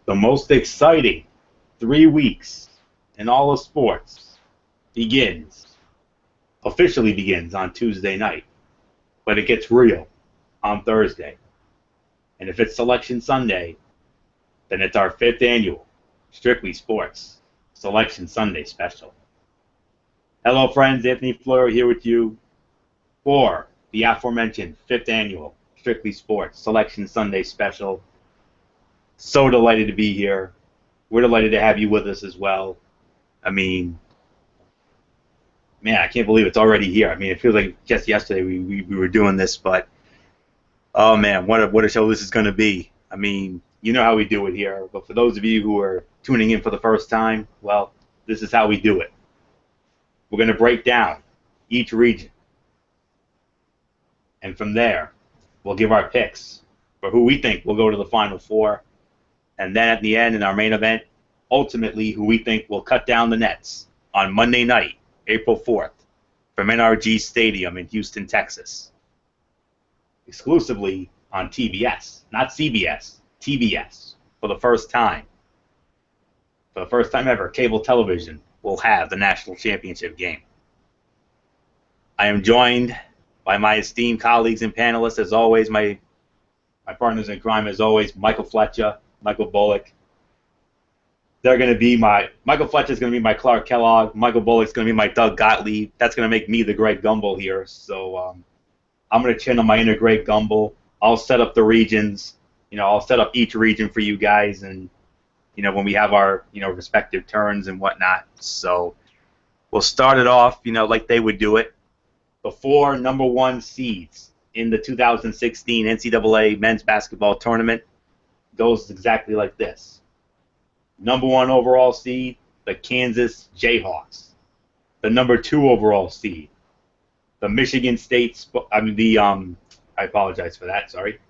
The most exciting 3 weeks in all of sports officially begins on Tuesday night, but it gets real on Thursday. And if it's Selection Sunday, then it's our 5th annual Strictly Sports Selection Sunday special. Hello friends, Anthony Fleur here with you for the aforementioned 5th annual Strictly Sports Selection Sunday special. So delighted to be here. We're delighted to have you with us as well. I mean, man, I can't believe it's already here. I mean, it feels like just yesterday we were doing this, but oh man, what a show this is going to be. I mean, you know how we do it here, but for those of you who are tuning in for the first time, well, this is how we do it. We're going to break down each region, and from there, we'll give our picks for who we think will go to the Final Four, and then at the end, in our main event, ultimately, who we think will cut down the nets on Monday night, April 4th, from NRG Stadium in Houston, Texas. Exclusively on TBS, not CBS, TBS, for the first time. For the first time ever, cable television will have the national championship game. I am joined by my esteemed colleagues and panelists, as always, my partners in crime, as always, Michael Fletcher, Michael Bullock. Michael Fletcher is going to be my Clark Kellogg. Michael Bullock is going to be my Doug Gottlieb. That's going to make me the Greg Gumbel here. So I'm going to channel my inner Greg Gumbel. I'll set up the regions. I'll set up each region for you guys, and when we have our respective turns and whatnot. So we'll start it off, like they would do it. The 4 number 1 seeds in the 2016 NCAA men's basketball tournament goes exactly like this. Number 1 overall seed, the Kansas Jayhawks. The number 2 overall seed, the Michigan State. I apologize for that. Sorry.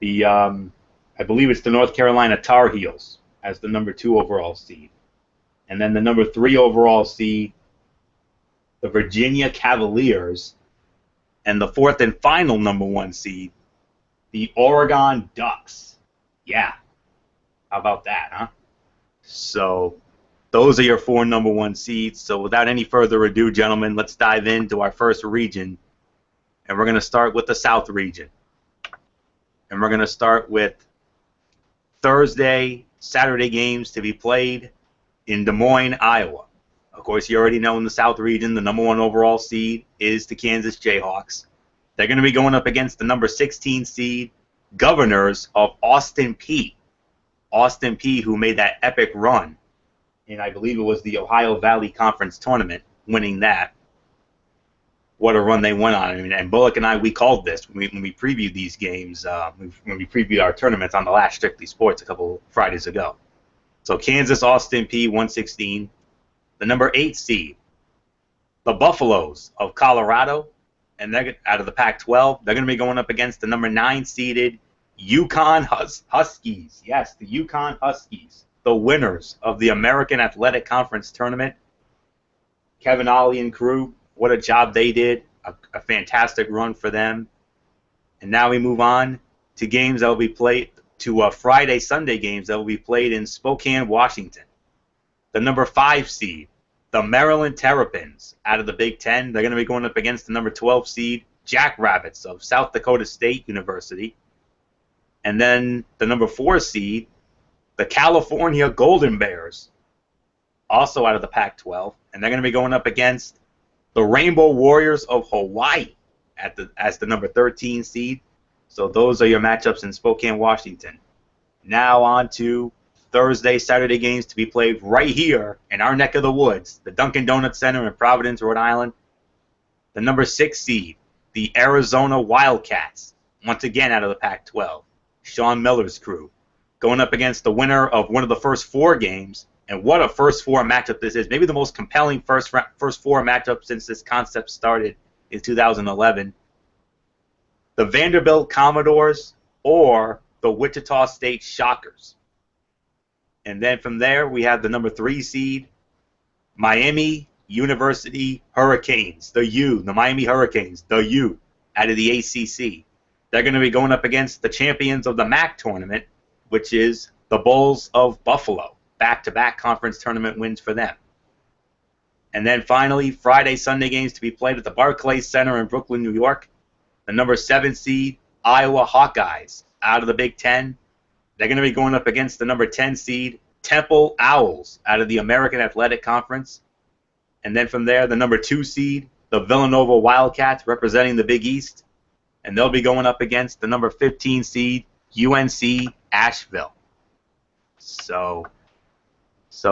I believe it's the North Carolina Tar Heels as the number 2 overall seed, and then the number 3 overall seed, the Virginia Cavaliers, and the 4th and final number 1 seed, the Oregon Ducks. Yeah, how about that, huh? So those are your 4 number 1 seeds. So without any further ado, gentlemen, let's dive into our first region, and we're going to start with the South region. And we're going to start with Saturday games to be played in Des Moines, Iowa. Of course, you already know in the South region, the number 1 overall seed is the Kansas Jayhawks. They're going to be going up against the number 16 seed Governors of Austin Peay. Austin Peay, who made that epic run, and I believe it was the Ohio Valley Conference Tournament, winning that. What a run they went on. I mean, and Bullock and I, we called this when we previewed these games, when we previewed our tournaments on the last Strictly Sports a couple Fridays ago. So Kansas, Austin Peay, 116. The number 8 seed, the Buffaloes of Colorado, and they're out of the Pac-12. They're going to be going up against the number 9 seeded UConn Huskies. Yes, the UConn Huskies, the winners of the American Athletic Conference Tournament. Kevin Ollie and crew, what a job they did. A fantastic run for them. And now we move on to games that will be played, to Friday, Sunday games that will be played in Spokane, Washington. The number 5 seed, the Maryland Terrapins, out of the Big Ten. They're going to be going up against the number 12 seed, Jackrabbits of South Dakota State University. And then the number 4 seed, the California Golden Bears, also out of the Pac-12. And they're going to be going up against the Rainbow Warriors of Hawaii as the number 13 seed. So those are your matchups in Spokane, Washington. Now on to Thursday, Saturday games to be played right here in our neck of the woods, the Dunkin' Donuts Center in Providence, Rhode Island. The number 6 seed, the Arizona Wildcats, once again out of the Pac-12. Sean Miller's crew, going up against the winner of one of the first 4 games. And what a first 4 matchup this is. Maybe the most compelling first 4 matchup since this concept started in 2011. The Vanderbilt Commodores or the Wichita State Shockers. And then from there, we have the number 3 seed, Miami University Hurricanes, the Miami Hurricanes, out of the ACC. They're going to be going up against the champions of the MAC tournament, which is the Bulls of Buffalo. Back-to-back conference tournament wins for them. And then finally, Friday, Sunday games to be played at the Barclays Center in Brooklyn, New York. The number 7 seed, Iowa Hawkeyes, out of the Big Ten. They're going to be going up against the number 10 seed, Temple Owls, out of the American Athletic Conference. And then from there, the number 2 seed, the Villanova Wildcats, representing the Big East. And they'll be going up against the number 15 seed, UNC Asheville. So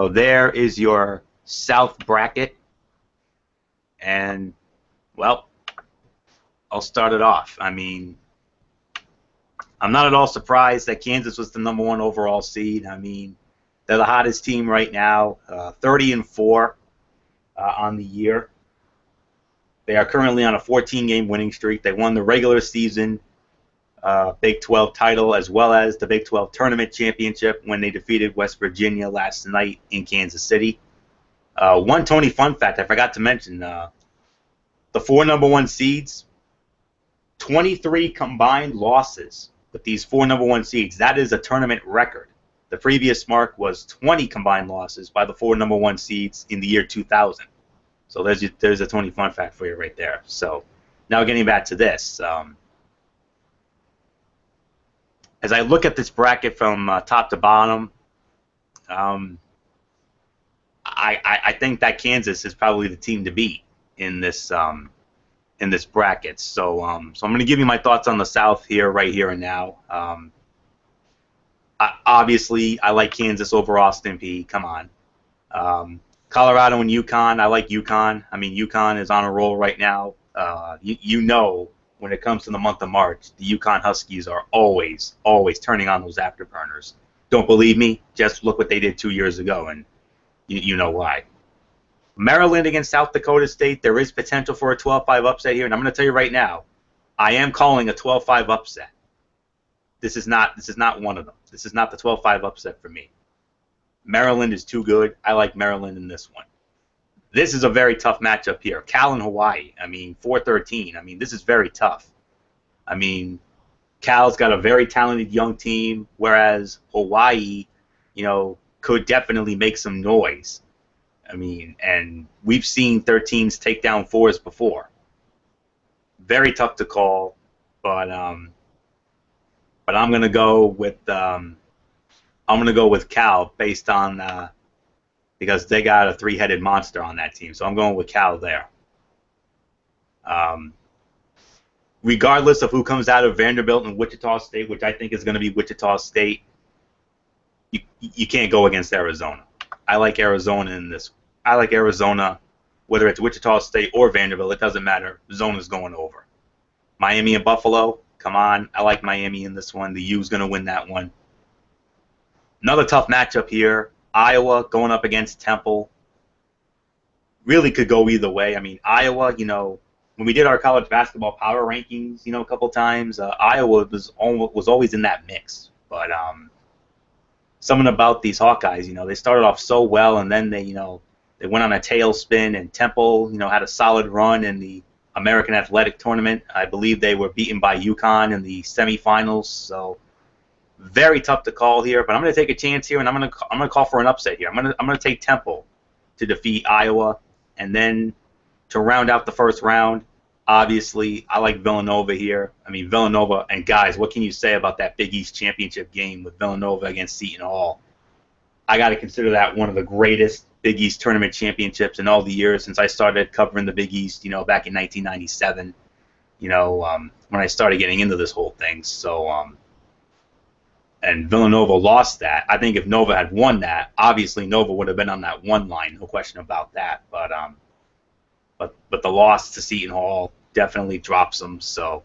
there is your South bracket. And, well, I'll start it off. I mean, I'm not at all surprised that Kansas was the number 1 overall seed. I mean, they're the hottest team right now, 30-4 on the year. They are currently on a 14-game winning streak. They won the regular season Big 12 title as well as the Big 12 tournament championship when they defeated West Virginia last night in Kansas City. One Tony fun fact I forgot to mention, the 4 number 1 seeds, 23 combined losses with these 4 number 1 seeds. That is a tournament record. The previous mark was 20 combined losses by the 4 number 1 seeds in the year 2000. So there's a Tony fun fact for you right there. So now getting back to this. As I look at this bracket from top to bottom, I think that Kansas is probably the team to beat in this bracket. So I'm going to give you my thoughts on the South here, right here and now. Obviously, I like Kansas over Austin Peay. Come on. Colorado and UConn. I like UConn. I mean, UConn is on a roll right now. You know, when it comes to the month of March, the UConn Huskies are always turning on those afterburners. Don't believe me? Just look what they did 2 years ago, and you know why. Maryland against South Dakota State, there is potential for a 12-5 upset here, and I'm going to tell you right now, I am calling a 12-5 upset. This is not one of them. This is not the 12-5 upset for me. Maryland is too good. I like Maryland in this one. This is a very tough matchup here. Cal and Hawaii. I mean, 4-13. I mean, this is very tough. I mean, Cal's got a very talented young team, whereas Hawaii, you know, could definitely make some noise. I mean, and we've seen 13s take down 4s before. Very tough to call, but I'm gonna go with Cal based on because they got a 3-headed monster on that team. So I'm going with Cal there. Regardless of who comes out of Vanderbilt and Wichita State, which I think is going to be Wichita State, you can't go against Arizona. I like Arizona in this. I like Arizona, whether it's Wichita State or Vanderbilt. It doesn't matter. Zona's going over. Miami and Buffalo, come on. I like Miami in this one. The U's going to win that one. Another tough matchup here. Iowa going up against Temple. Really could go either way. I mean, Iowa, you know, when we did our college basketball power rankings, you know, a couple times, Iowa was always in that mix. But something about these Hawkeyes, you know, they started off so well, and then they went on a tailspin, and Temple, you know, had a solid run in the American Athletic Tournament. I believe they were beaten by UConn in the semifinals. So very tough to call here, but I'm going to take a chance here, and I'm going to call for an upset here. I'm going to take Temple to defeat Iowa, and then to round out the first round, obviously I like Villanova here. I mean, Villanova, and guys, what can you say about that Big East championship game with Villanova against Seton Hall? I got to consider that one of the greatest Big East tournament championships in all the years since I started covering the Big East, you know, back in 1997, you know, when I started getting into this whole thing. So, and Villanova lost that. I think if Nova had won that, obviously Nova would have been on that one line, no question about that. But the loss to Seton Hall definitely drops them. So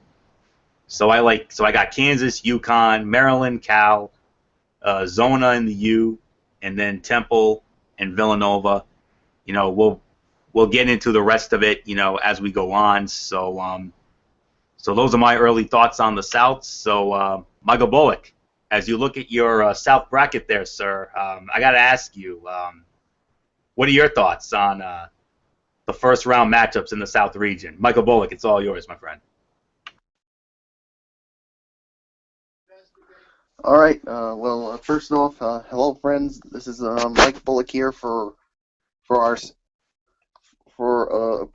I got Kansas, UConn, Maryland, Cal, Zona in the U, and then Temple and Villanova. You know, we'll get into the rest of it, you know, as we go on. So those are my early thoughts on the South. So Michael Bullock, as you look at your South bracket there, sir, I got to ask you, what are your thoughts on the first round matchups in the South region? Michael Bullock, it's all yours, my friend. All right. First off, hello, friends. This is Mike Bullock here for our for a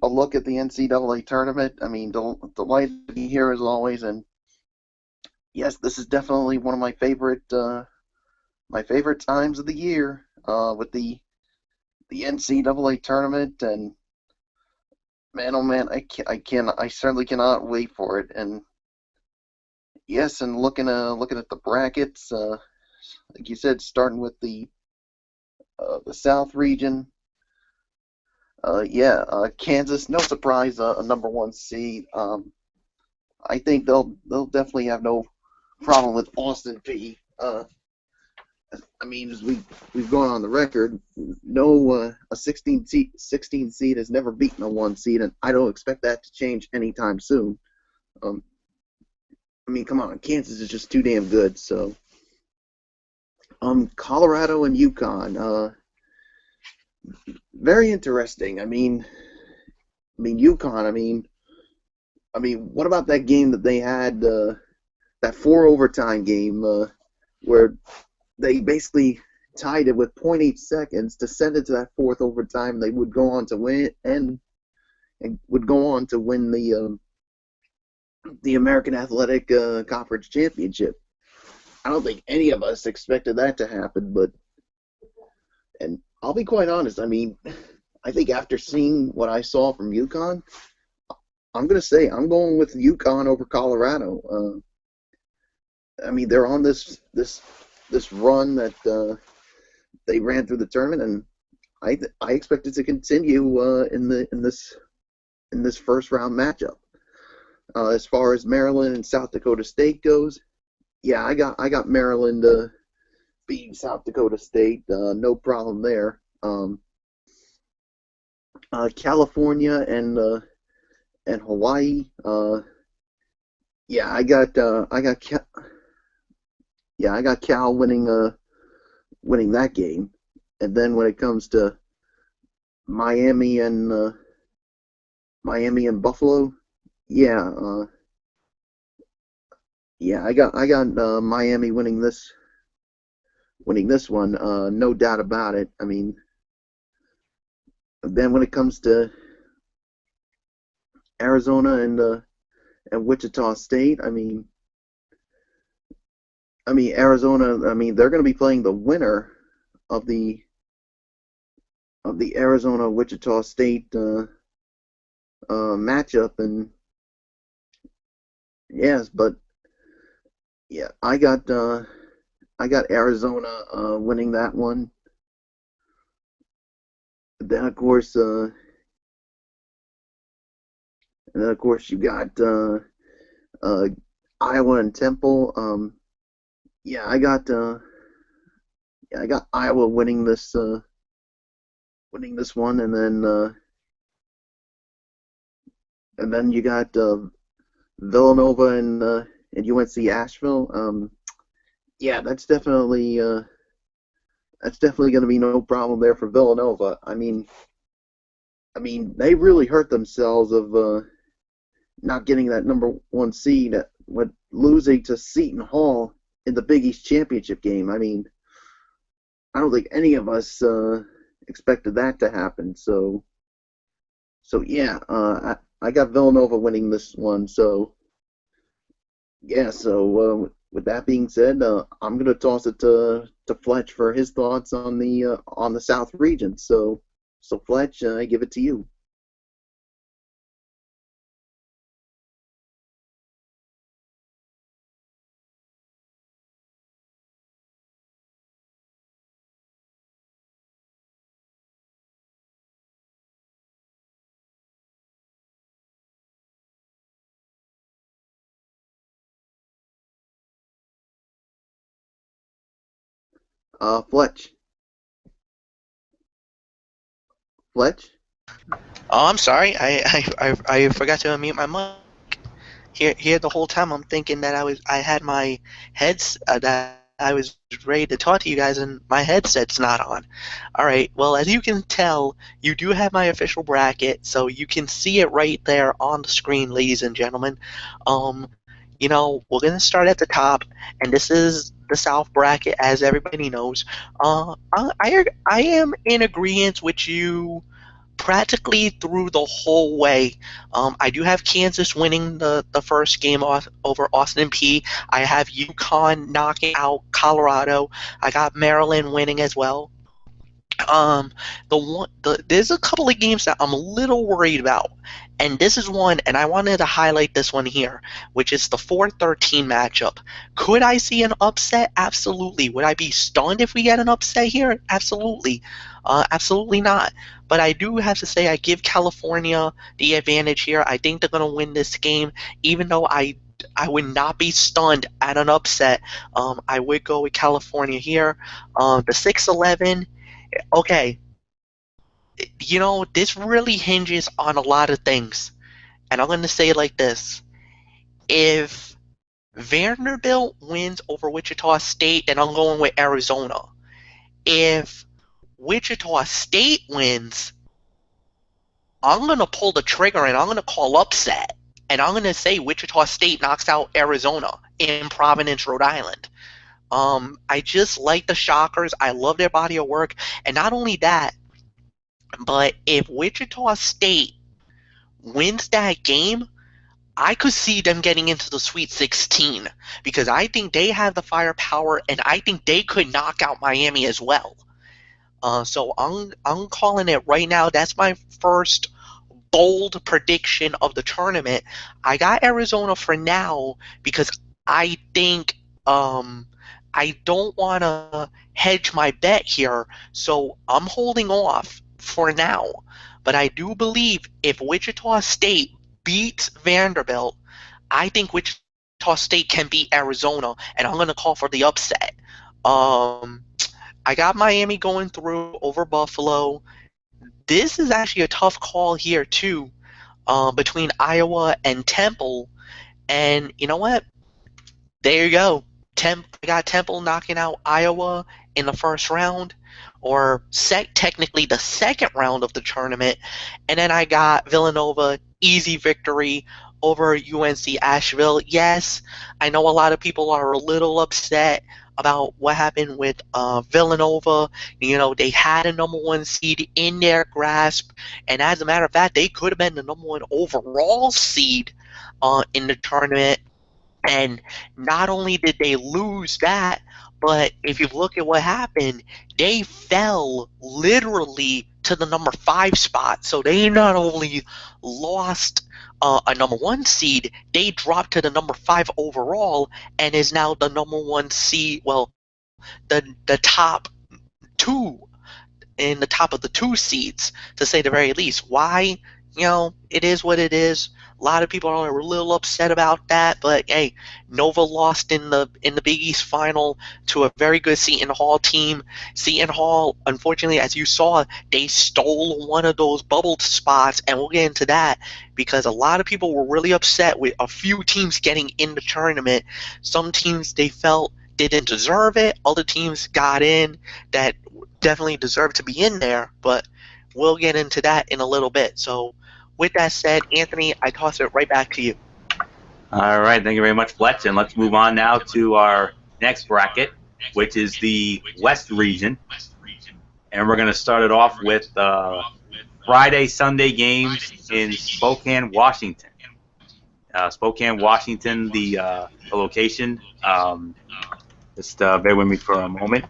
look at the NCAA tournament. I mean, delighted to be here as always, and yes, this is definitely one of my favorite times of the year with the NCAA tournament. And man, oh man, I certainly cannot wait for it. And yes, and looking at the brackets, like you said, starting with the South region. Kansas, no surprise, a number one seed. I think they'll definitely have no problem with Austin Peay. I mean, as we've gone on the record, no a 16 seed has never beaten a one seed, and I don't expect that to change anytime soon. Um, I mean, come on, Kansas is just too damn good. So, Colorado and UConn, very interesting. UConn. What about that game that they had, that four overtime game, where they basically tied it with point 0.8 seconds to send it to that fourth overtime? They would go on to win and would go on to win the American Athletic Conference Championship. I don't think any of us expected that to happen, and I'll be quite honest. I mean, I think after seeing what I saw from UConn, I'm going to say I'm going with UConn over Colorado. I mean, they're on this run that they ran through the tournament, and I expect it to continue in this first round matchup. As far as Maryland and South Dakota State goes, yeah, I got Maryland beating South Dakota State, no problem there. California and Hawaii, yeah, I got Cal winning that game. And then when it comes to Miami and Buffalo, yeah, I got Miami winning this one, no doubt about it. I mean, then when it comes to Arizona and Wichita State, I mean Arizona. I mean, they're going to be playing the winner of the Arizona Wichita State matchup, and yes, but yeah, I got Arizona winning that one. Then of course, you got Iowa and Temple. Yeah, I got Iowa winning this one, and then you got Villanova and UNC Asheville. Yeah, that's definitely going to be no problem there for Villanova. I mean, they really hurt themselves of not getting that number one seed with losing to Seton Hall in the Big East championship game. I mean, I don't think any of us expected that to happen. So yeah, I got Villanova winning this one. So yeah, with that being said, I'm gonna toss it to Fletch for his thoughts on the South region. So Fletch, I give it to you. Fletch. Fletch. Oh, I'm sorry. I forgot to unmute my mic. Here the whole time I'm thinking that I had my heads that I was ready to talk to you guys and my headset's not on. All right. Well, as you can tell, you do have my official bracket, so you can see it right there on the screen, ladies and gentlemen. Um, we're gonna start at the top, and this is the South bracket, as everybody knows. I am in agreement with you practically through the whole way. I do have Kansas winning the first game over Austin P. I have UConn knocking out Colorado. I got Maryland winning as well. There's a couple of games that I'm a little worried about, and this is one, and I wanted to highlight this one here, which is the 4-13 matchup. Could I see an upset? Absolutely. Would I be stunned if we get an upset here? Absolutely. Absolutely not. But I do have to say I give California the advantage here. I think they're going to win this game, even though I would not be stunned at an upset. I would go with California here. The 6-11. Okay, this really hinges on a lot of things. And I'm going to say it like this. If Vanderbilt wins over Wichita State, then I'm going with Arizona. If Wichita State wins, I'm going to pull the trigger and I'm going to call upset. And I'm going to say Wichita State knocks out Arizona in Providence, Rhode Island. I just like the Shockers. I love their body of work. And not only that, but if Wichita State wins that game, I could see them getting into the Sweet 16 because I think they have the firepower and I think they could knock out Miami as well. So I'm calling it right now. That's my first bold prediction of the tournament. I got Arizona for now because I think I don't want to hedge my bet here, so I'm holding off for now. But I do believe if Wichita State beats Vanderbilt, I think Wichita State can beat Arizona, and I'm going to call for the upset. I got Miami going through over Buffalo. This is actually a tough call here, too, between Iowa and Temple. And you know what? There you go. I got Temple knocking out Iowa in the first round, or technically the second round of the tournament. And then I got Villanova, easy victory over UNC Asheville. Yes, I know a lot of people are a little upset about what happened with Villanova. They had a number one seed in their grasp, and as a matter of fact, they could have been the number one overall seed in the tournament. And not only did they lose that, but if you look at what happened, they fell literally to the number 5 spot. So they not only lost a number 1 seed, they dropped to the number 5 overall and is now the number 1 seed. Well, the top 2 in the top of the 2 seeds, to say the very least. Why? It is what it is. A lot of people are a little upset about that, but hey, Nova lost in the Big East final to a very good Seton Hall team. Seton Hall, unfortunately, as you saw, they stole one of those bubbled spots, and we'll get into that because a lot of people were really upset with a few teams getting in the tournament. Some teams they felt didn't deserve it. Other teams got in that definitely deserved to be in there, but we'll get into that in a little bit. So with that said, Anthony, I toss it right back to you. All right, thank you very much, Fletch. And let's move on now to our next bracket, which is the West region. And we're going to start it off with Friday, Sunday games in Spokane, Washington. Spokane, Washington, the location. Just bear with me for a moment.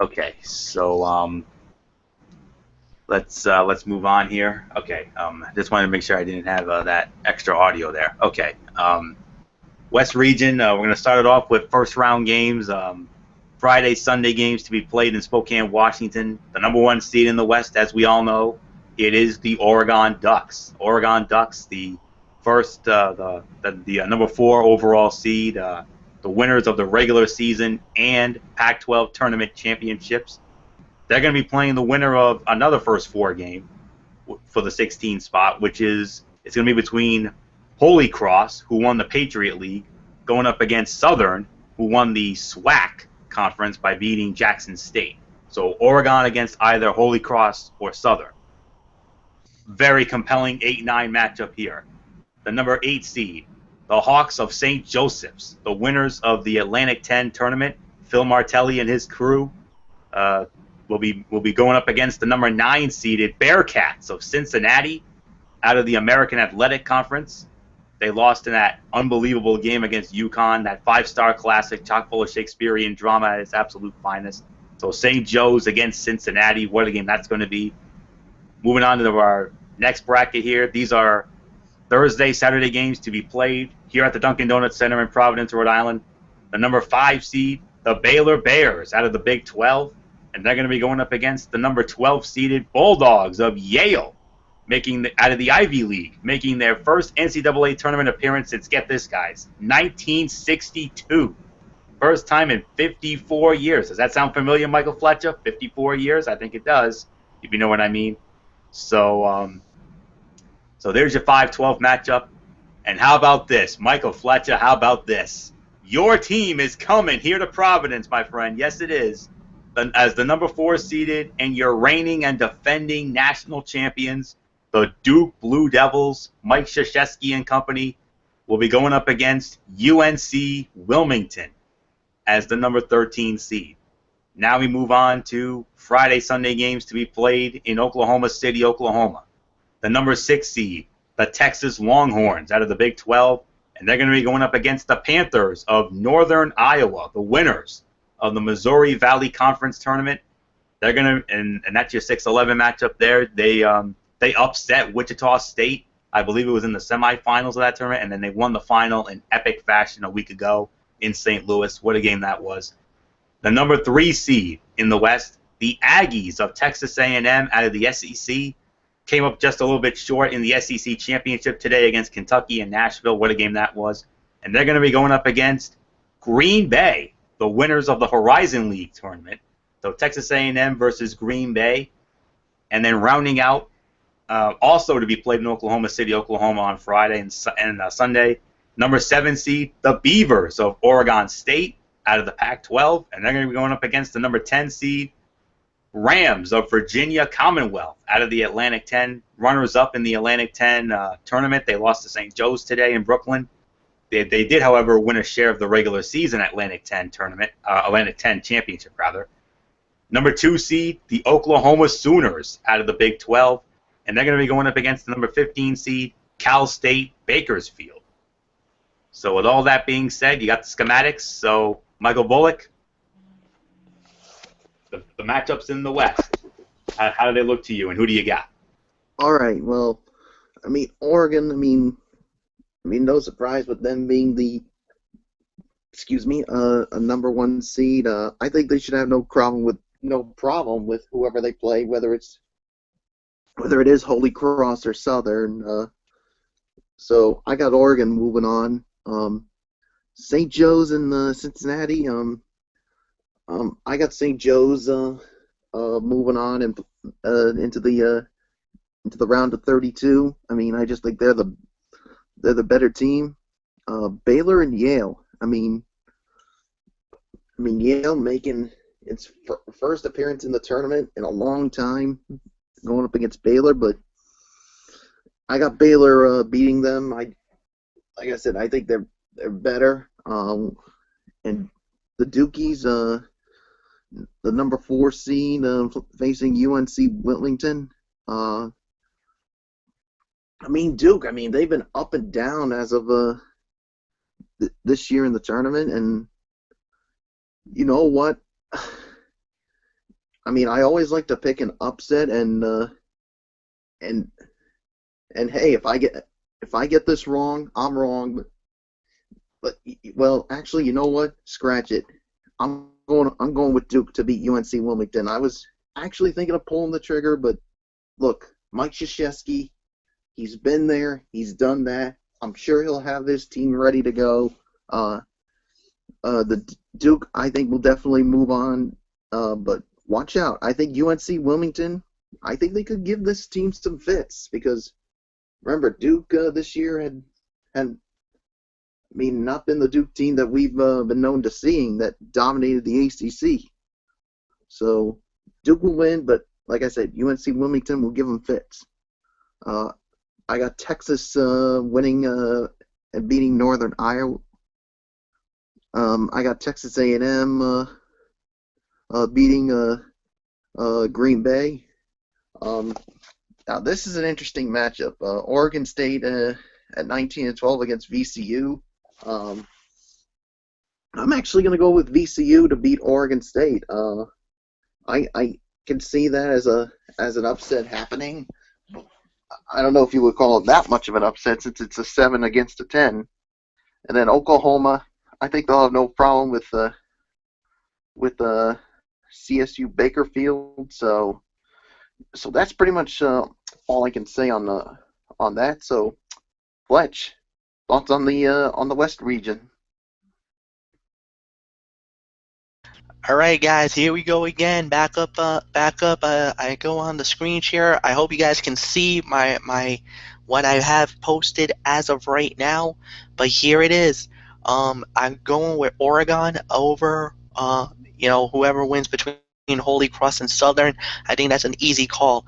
Okay, so let's move on here. Okay, just wanted to make sure I didn't have that extra audio there. Okay, West region. We're going to start it off with first round games. Friday, Sunday games to be played in Spokane, Washington. The number 1 seed in the West, as we all know, it is the Oregon Ducks. Oregon Ducks, the first, the number 4 overall seed, the winners of the regular season and Pac-12 tournament championships. They're going to be playing the winner of another first 4 game for the 16 spot, which is it's going to be between Holy Cross, who won the Patriot League, going up against Southern, who won the SWAC conference by beating Jackson State. So Oregon against either Holy Cross or Southern. Very compelling 8-9 matchup here. the number 8 seed, the Hawks of St. Joseph's, the winners of the Atlantic 10 tournament. Phil Martelli and his crew will be going up against the number 9 seeded Bearcats of Cincinnati out of the American Athletic Conference. They lost in that unbelievable game against UConn, that 5-star classic, chock full of Shakespearean drama at its absolute finest. So St. Joe's against Cincinnati, what a game that's going to be. Moving on to our next bracket here. These are Thursday, Saturday games to be played here at the Dunkin' Donuts Center in Providence, Rhode Island. The number 5 seed, the Baylor Bears out of the Big 12, and they're going to be going up against the number 12 seeded Bulldogs of Yale, out of the Ivy League, making their first NCAA tournament appearance since, get this, guys, 1962. First time in 54 years. Does that sound familiar, Michael Fletcher? 54 years? I think it does, if you know what I mean. So there's your 5-12 matchup. And how about this? Michael Fletcher, how about this? Your team is coming here to Providence, my friend. Yes, it is. As the number 4 seeded and your reigning and defending national champions, the Duke Blue Devils, Mike Krzyzewski and company, will be going up against UNC Wilmington as the number 13 seed. Now we move on to Friday, Sunday games to be played in Oklahoma City, Oklahoma. The number 6 seed, the Texas Longhorns out of the Big 12, and they're going to be going up against the Panthers of Northern Iowa, the winners of the Missouri Valley Conference Tournament. They're going to, and that's your 6-11 matchup there. They upset Wichita State. I believe it was in the semifinals of that tournament, and then they won the final in epic fashion a week ago in St. Louis. What a game that was. The number 3 seed in the West, the Aggies of Texas A&M out of the SEC, came up just a little bit short in the SEC championship today against Kentucky and Nashville. What a game that was. And they're going to be going up against Green Bay, the winners of the Horizon League tournament. So Texas A&M versus Green Bay. And then rounding out, also to be played in Oklahoma City, Oklahoma on Friday and Sunday, number 7 seed, the Beavers of Oregon State out of the Pac-12. And they're going to be going up against the number 10 seed, Rams of Virginia Commonwealth out of the Atlantic 10, runners-up in the Atlantic 10 tournament. They lost to St. Joe's today in Brooklyn. They did, however, win a share of the regular season Atlantic 10 tournament, Atlantic 10 championship, rather. Number 2 seed, the Oklahoma Sooners out of the Big 12, and they're going to be going up against the number 15 seed, Cal State Bakersfield. So with all that being said, you got the schematics. So, Michael Bullock, the matchups in the West, how do they look to you, and who do you got? All right. Well, I mean, Oregon. I mean, no surprise with them being a number 1 seed. I think they should have no problem with whoever they play, whether it is Holy Cross or Southern. So I got Oregon moving on. St. Joe's and Cincinnati. I got St. Joe's moving on and into the round of 32. I mean, I just think they're the better team. Baylor and Yale. I mean Yale making its first appearance in the tournament in a long time, going up against Baylor, but I got Baylor beating them. Like I said, I think they're better. And the Dukies, the number 4 seed, facing UNC Wilmington. I mean, Duke. I mean, they've been up and down as of this year in the tournament, and you know what? I mean, I always like to pick an upset, and hey, if I get this wrong, I'm wrong. But well, actually, you know what? Scratch it. I'm going with Duke to beat UNC Wilmington. I was actually thinking of pulling the trigger, but look, Mike Krzyzewski, he's been there, he's done that. I'm sure he'll have his team ready to go. The Duke, I think, will definitely move on, but watch out. I think UNC Wilmington, I think they could give this team some fits, because remember, Duke this year had not been the Duke team that we've been known to seeing that dominated the ACC. So Duke will win, but like I said, UNC Wilmington will give them fits. I got Texas winning and beating Northern Iowa. I got Texas A&M beating Green Bay. Now this is an interesting matchup. Oregon State at 19-12 against VCU. I'm actually going to go with VCU to beat Oregon State. I can see that as an upset happening. I don't know if you would call it that much of an upset since it's a 7 against a 10. And then Oklahoma, I think they'll have no problem with CSU Bakerfield. So that's pretty much all I can say on that. So Fletch, thoughts on the West region? All right, guys, here we go again. Back up. I go on the screen share. I hope you guys can see my what I have posted as of right now. But here it is. I'm going with Oregon over whoever wins between Holy Cross and Southern. I think that's an easy call.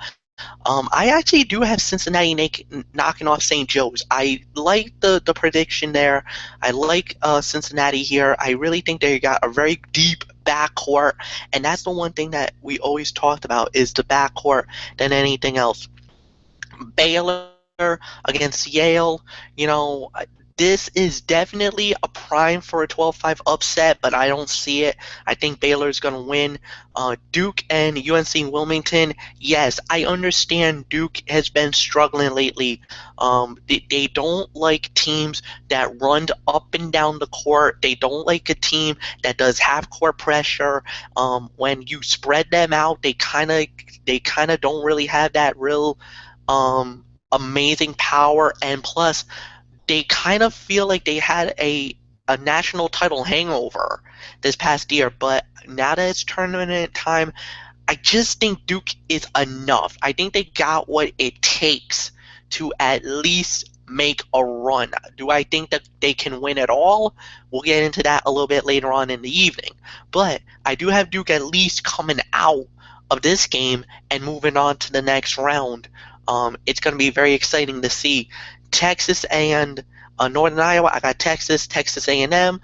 I actually do have Cincinnati knocking off St. Joe's. I like the prediction there. I like Cincinnati here. I really think they got a very deep backcourt, and that's the one thing that we always talked about is the backcourt than anything else. Baylor against Yale, this is definitely a prime for a 12-5 upset, but I don't see it. I think Baylor's going to win. Duke and UNC Wilmington, yes, I understand Duke has been struggling lately. They don't like teams that run up and down the court. They don't like a team that does half-court pressure. When you spread them out, they kind of don't really have that real amazing power, and plus they kind of feel like they had a national title hangover this past year. But now that it's tournament time, I just think Duke is enough. I think they got what it takes to at least make a run. Do I think that they can win at all? We'll get into that a little bit later on in the evening. But I do have Duke at least coming out of this game and moving on to the next round. It's going to be very exciting to see. Texas and Northern Iowa, I got Texas A&M.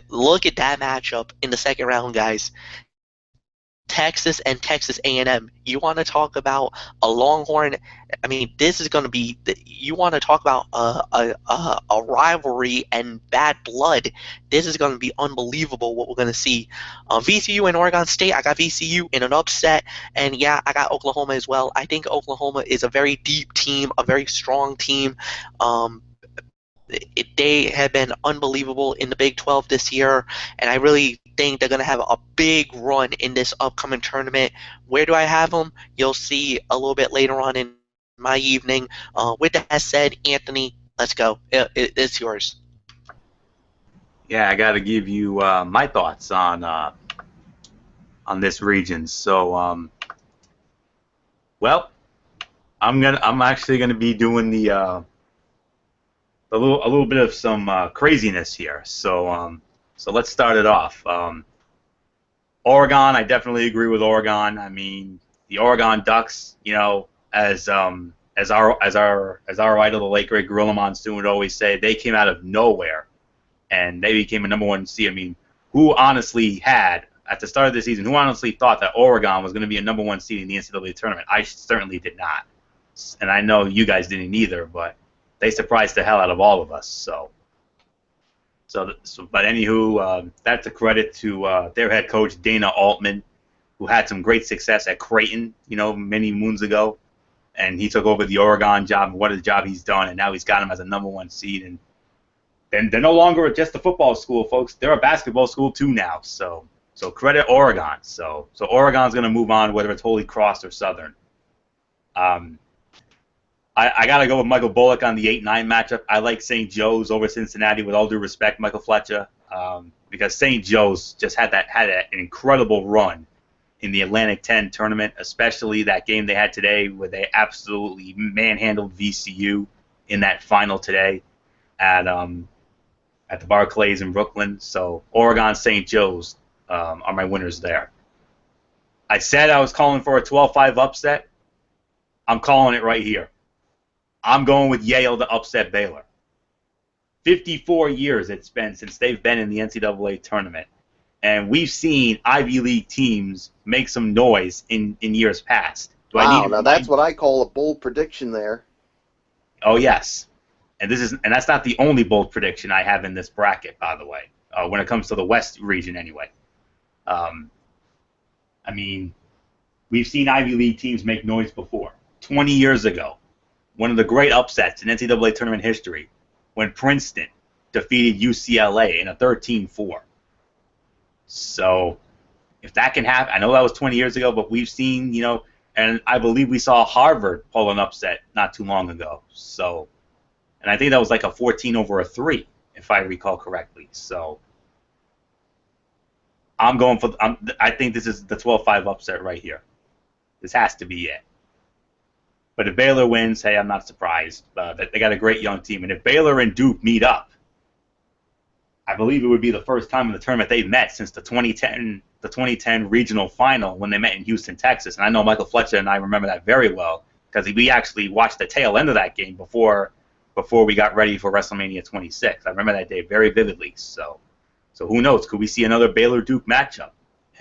Look at that matchup in the second round, guys. Texas and Texas A&M. You want to talk about a Longhorn? I mean, this is going to be. You want to talk about a rivalry and bad blood? This is going to be unbelievable. What we're going to see. VCU and Oregon State. I got VCU in an upset, and yeah, I got Oklahoma as well. I think Oklahoma is a very deep team, a very strong team. They have been unbelievable in the Big 12 this year, and I really think they're going to have a big run in this upcoming tournament. Where do I have them? You'll see a little bit later on in my evening. With that said, Anthony, let's go. It's yours. Yeah, I got to give you my thoughts on this region. So, well, I'm actually gonna be doing the a little bit of some craziness here. So let's start it off. Oregon, I definitely agree with Oregon. I mean, the Oregon Ducks, as our idol, the late great Gorilla Monsoon would always say, they came out of nowhere and they became a #1 seed. I mean, who honestly had at the start of the season? Who honestly thought that Oregon was going to be a #1 seed in the NCAA tournament? I certainly did not, and I know you guys didn't either. But they surprised the hell out of all of us. But anywho, that's a credit to their head coach Dana Altman, who had some great success at Creighton, many moons ago, and he took over the Oregon job. What a job he's done, and now he's got him as a #1 seed. And then they're no longer just a football school, folks. They're a basketball school too now. So credit Oregon. So Oregon's going to move on, whether it's Holy Cross or Southern. I got to go with Michael Bullock on the 8-9 matchup. I like St. Joe's over Cincinnati, with all due respect, Michael Fletcher, because St. Joe's just had an incredible run in the Atlantic 10 tournament, especially that game they had today where they absolutely manhandled VCU in that final today at the Barclays in Brooklyn. So Oregon, St. Joe's are my winners there. I said I was calling for a 12-5 upset. I'm calling it right here. I'm going with Yale to upset Baylor. 54 years it's been since they've been in the NCAA tournament. And we've seen Ivy League teams make some noise in years past. Wow, now that's what I call a bold prediction there. Oh, yes. And that's not the only bold prediction I have in this bracket, by the way, when it comes to the West region anyway. I mean, we've seen Ivy League teams make noise before. 20 years ago, one of the great upsets in NCAA tournament history, when Princeton defeated UCLA in a 13-4. So if that can happen, I know that was 20 years ago, but we've seen, and I believe we saw Harvard pull an upset not too long ago. So, and I think that was like a 14-3, if I recall correctly. So I think this is the 12-5 upset right here. This has to be it. But if Baylor wins, hey, I'm not surprised. They got a great young team. And if Baylor and Duke meet up, I believe it would be the first time in the tournament they've met since the 2010 regional final when they met in Houston, Texas. And I know Michael Fletcher and I remember that very well because we actually watched the tail end of that game before we got ready for WrestleMania 26. I remember that day very vividly. So who knows? Could we see another Baylor-Duke matchup?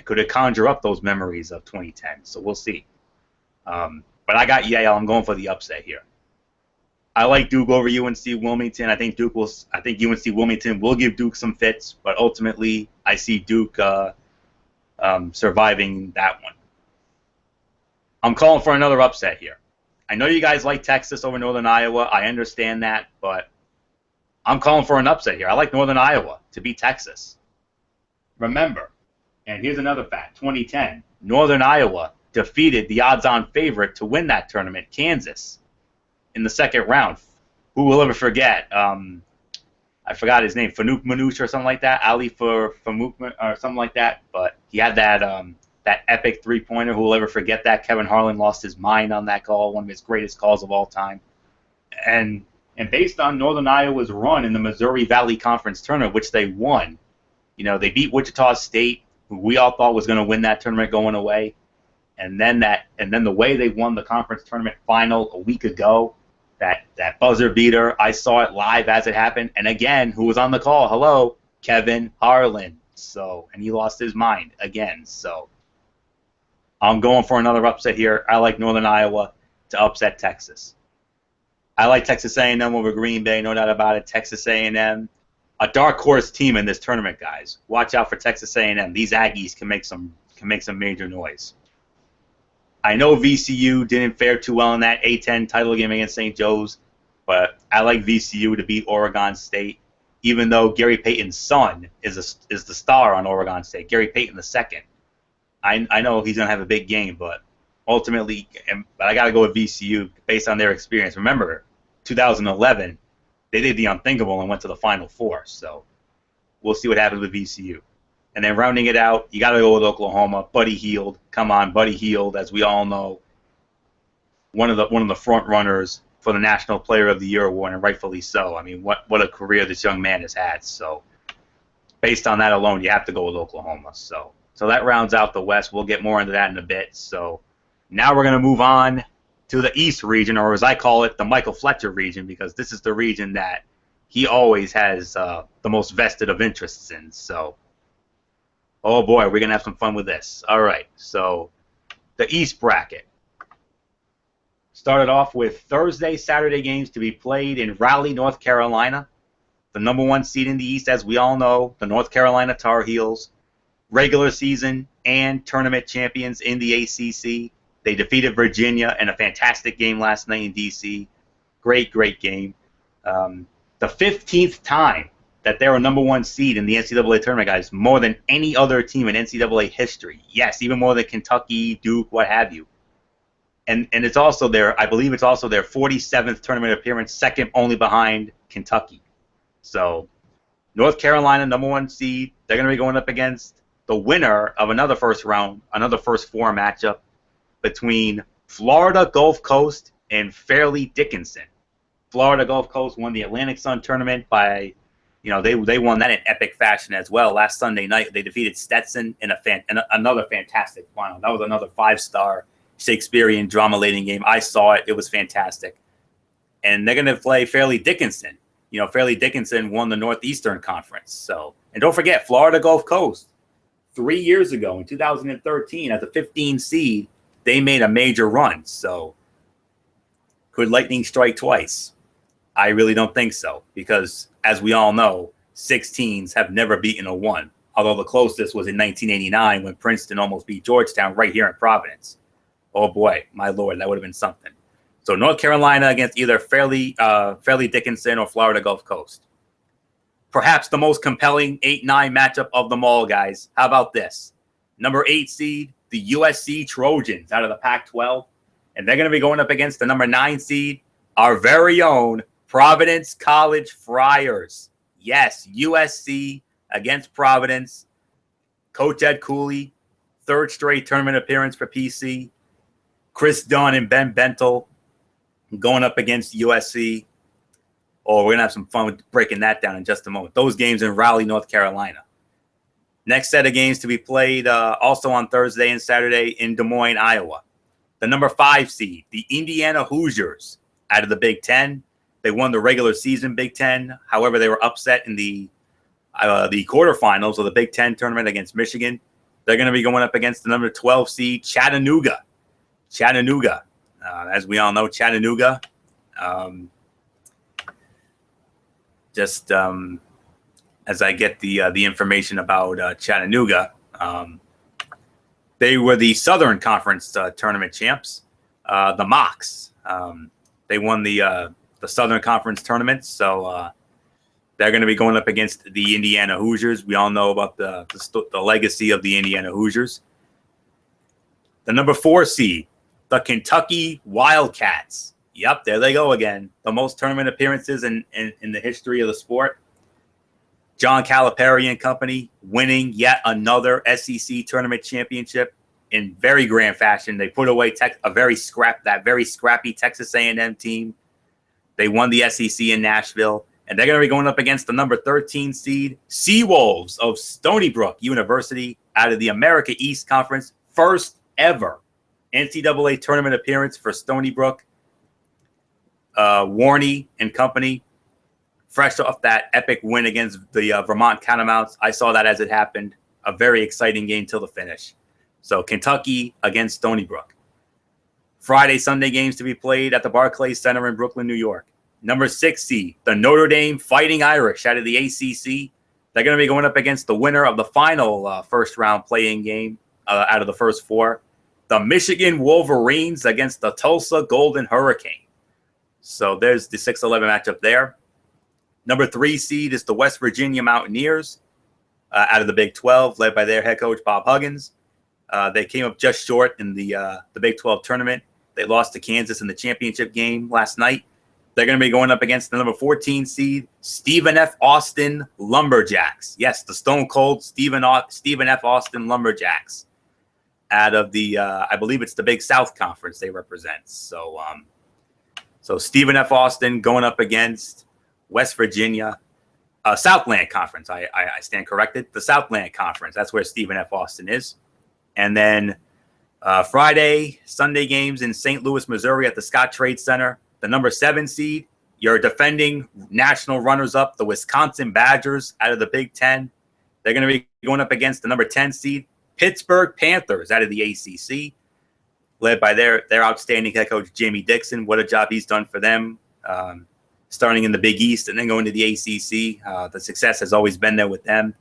Could it conjure up those memories of 2010? So we'll see. But I got Yale. I'm going for the upset here. I like Duke over UNC Wilmington. I think UNC Wilmington will give Duke some fits, but ultimately I see Duke surviving that one. I'm calling for another upset here. I know you guys like Texas over Northern Iowa. I understand that, but I'm calling for an upset here. I like Northern Iowa to beat Texas. Remember, and here's another fact, 2010, Northern Iowa defeated the odds-on favorite to win that tournament, Kansas, in the second round. Who will ever forget? I forgot his name, Farouk Manouche or something like that, Ali Farouk or something like that. But he had that epic three-pointer. Who will ever forget that? Kevin Harlan lost his mind on that call, one of his greatest calls of all time. And based on Northern Iowa's run in the Missouri Valley Conference tournament, which they won, they beat Wichita State, who we all thought was going to win that tournament going away. And then the way they won the conference tournament final a week ago, that buzzer beater, I saw it live as it happened. And again, who was on the call? Hello, Kevin Harlan. And he lost his mind again. So I'm going for another upset here. I like Northern Iowa to upset Texas. I like Texas A&M over Green Bay, no doubt about it. Texas A&M, a dark horse team in this tournament, guys. Watch out for Texas A&M. These Aggies can make some major noise. I know VCU didn't fare too well in that A-10 title game against St. Joe's, but I like VCU to beat Oregon State, even though Gary Payton's son is the star on Oregon State. Gary Payton II. I know he's going to have a big game, but ultimately, I got to go with VCU based on their experience. Remember, 2011, they did the unthinkable and went to the Final Four, so we'll see what happens with VCU. And then rounding it out, you got to go with Oklahoma. Buddy Hield, come on, Buddy Hield, as we all know, one of the front runners for the National Player of the Year award, and rightfully so. I mean, what a career this young man has had. So, based on that alone, you have to go with Oklahoma. So that rounds out the West. We'll get more into that in a bit. So now we're going to move on to the East region, or as I call it, the Michael Fletcher region, because this is the region that he always has the most vested of interests in. So. Oh boy, we're going to have some fun with this. All right, so the East bracket. Started off with Thursday, Saturday games to be played in Raleigh, North Carolina. The number one seed in the East, as we all know, the North Carolina Tar Heels. Regular season and tournament champions in the ACC. They defeated Virginia in a fantastic game last night in D.C. Great game. The 15th time that they're a number one seed in the NCAA tournament, guys, more than any other team in NCAA history. Yes, even more than Kentucky, Duke, what have you. And it's also I believe it's also their 47th tournament appearance, second only behind Kentucky. So North Carolina, number one seed, they're going to be going up against the winner of another first four matchup between Florida Gulf Coast and Fairleigh Dickinson. Florida Gulf Coast won the Atlantic Sun tournament by, they won that in epic fashion as well. Last Sunday night, they defeated Stetson in another fantastic final. That was another 5-star Shakespearean drama-laden game. I saw it. It was fantastic. and they're going to play Fairleigh Dickinson. You know, Fairleigh Dickinson won the Northeastern Conference. So, and don't forget, Florida Gulf Coast, 3 years ago in 2013, as a 15 seed, they made a major run. So, could lightning strike twice? I really don't think so, because as we all know, 16s have never beaten a 1. Although the closest was in 1989 when Princeton almost beat Georgetown right here in Providence. Oh boy, my lord, that would have been something. So North Carolina against either Fairleigh Dickinson or Florida Gulf Coast. Perhaps the most compelling 8-9 matchup of them all, guys. How about this? Number 8 seed, the USC Trojans out of the Pac-12. And they're going to be going up against the number 9 seed, our very own Providence College Friars. Yes, USC against Providence. Coach Ed Cooley, 3rd straight tournament appearance for PC. Chris Dunn and Ben Bentel going up against USC. Oh, we're going to have some fun with breaking that down in just a moment. Those games in Raleigh, North Carolina. Next set of games to be played also on Thursday and Saturday in Des Moines, Iowa. The number 5 seed, the Indiana Hoosiers out of the Big Ten. They won the regular season Big Ten. However, they were upset in the quarterfinals of the Big Ten tournament against Michigan. They're going to be going up against the number 12 seed, Chattanooga. As we all know, Chattanooga, as I get the information about Chattanooga, they were the Southern Conference tournament champs, the Mocs. They won the Southern Conference tournament, so they're going to be going up against the Indiana Hoosiers. We all know about the legacy of the Indiana Hoosiers. The number 4 seed, the Kentucky Wildcats. Yep, there they go again. The most tournament appearances in the history of the sport. John Calipari and company winning yet another SEC tournament championship in very grand fashion. They put away that very scrappy Texas A&M team. They won the SEC in Nashville, and they're going to be going up against the number 13 seed Seawolves of Stony Brook University out of the America East Conference. First ever NCAA tournament appearance for Stony Brook. Warney and company, fresh off that epic win against the Vermont Catamounts. I saw that as it happened. A very exciting game till the finish. So Kentucky against Stony Brook. Friday, Sunday games to be played at the Barclays Center in Brooklyn, New York. Number 6 seed, the Notre Dame Fighting Irish out of the ACC. They're going to be going up against the winner of the final first-round play-in game out of the first 4. The Michigan Wolverines against the Tulsa Golden Hurricane. So there's the 6-11 matchup there. Number 3 seed is the West Virginia Mountaineers out of the Big 12, led by their head coach, Bob Huggins. They came up just short in the Big 12 tournament. They lost to Kansas in the championship game last night. They're going to be going up against the number 14 seed, Stephen F. Austin Lumberjacks. Yes, the Stone Cold Stephen F. Austin Lumberjacks out of the, I believe it's the Big South Conference they represent. So Stephen F. Austin going up against West Virginia, Southland Conference. I stand corrected. The Southland Conference. That's where Stephen F. Austin is. And then Friday, Sunday games in St. Louis, Missouri at the Scottrade Center. The number 7 seed, your defending national runners-up, the Wisconsin Badgers out of the Big Ten. They're going to be going up against the number 10 seed, Pittsburgh Panthers out of the ACC, led by their outstanding head coach, Jamie Dixon. What a job he's done for them, starting in the Big East and then going to the ACC. The success has always been there with them.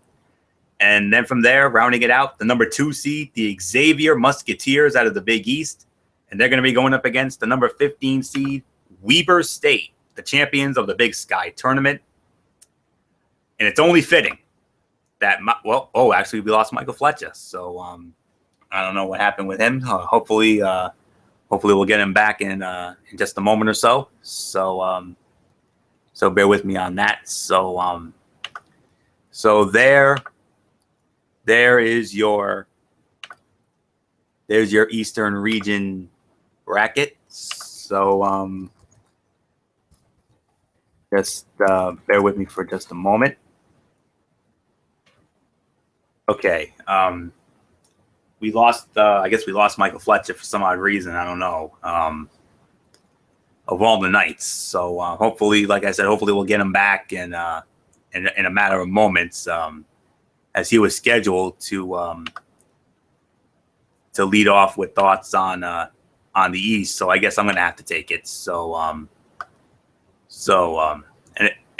And then from there, rounding it out, the number 2 seed, the Xavier Musketeers out of the Big East. And they're going to be going up against the number 15 seed, Weber State, the champions of the Big Sky tournament. And it's only fitting that, actually we lost Michael Fletcher. So I don't know what happened with him. Hopefully we'll get him back in just a moment or so. So bear with me on that. So there is your Eastern region bracket. So just bear with me for just a moment. Okay. We lost. I guess we lost Michael Fletcher for some odd reason. I don't know. of all the nights. So hopefully, like I said, hopefully we'll get him back in a matter of moments, as he was scheduled to lead off with thoughts on the East. So I guess I'm going to have to take it.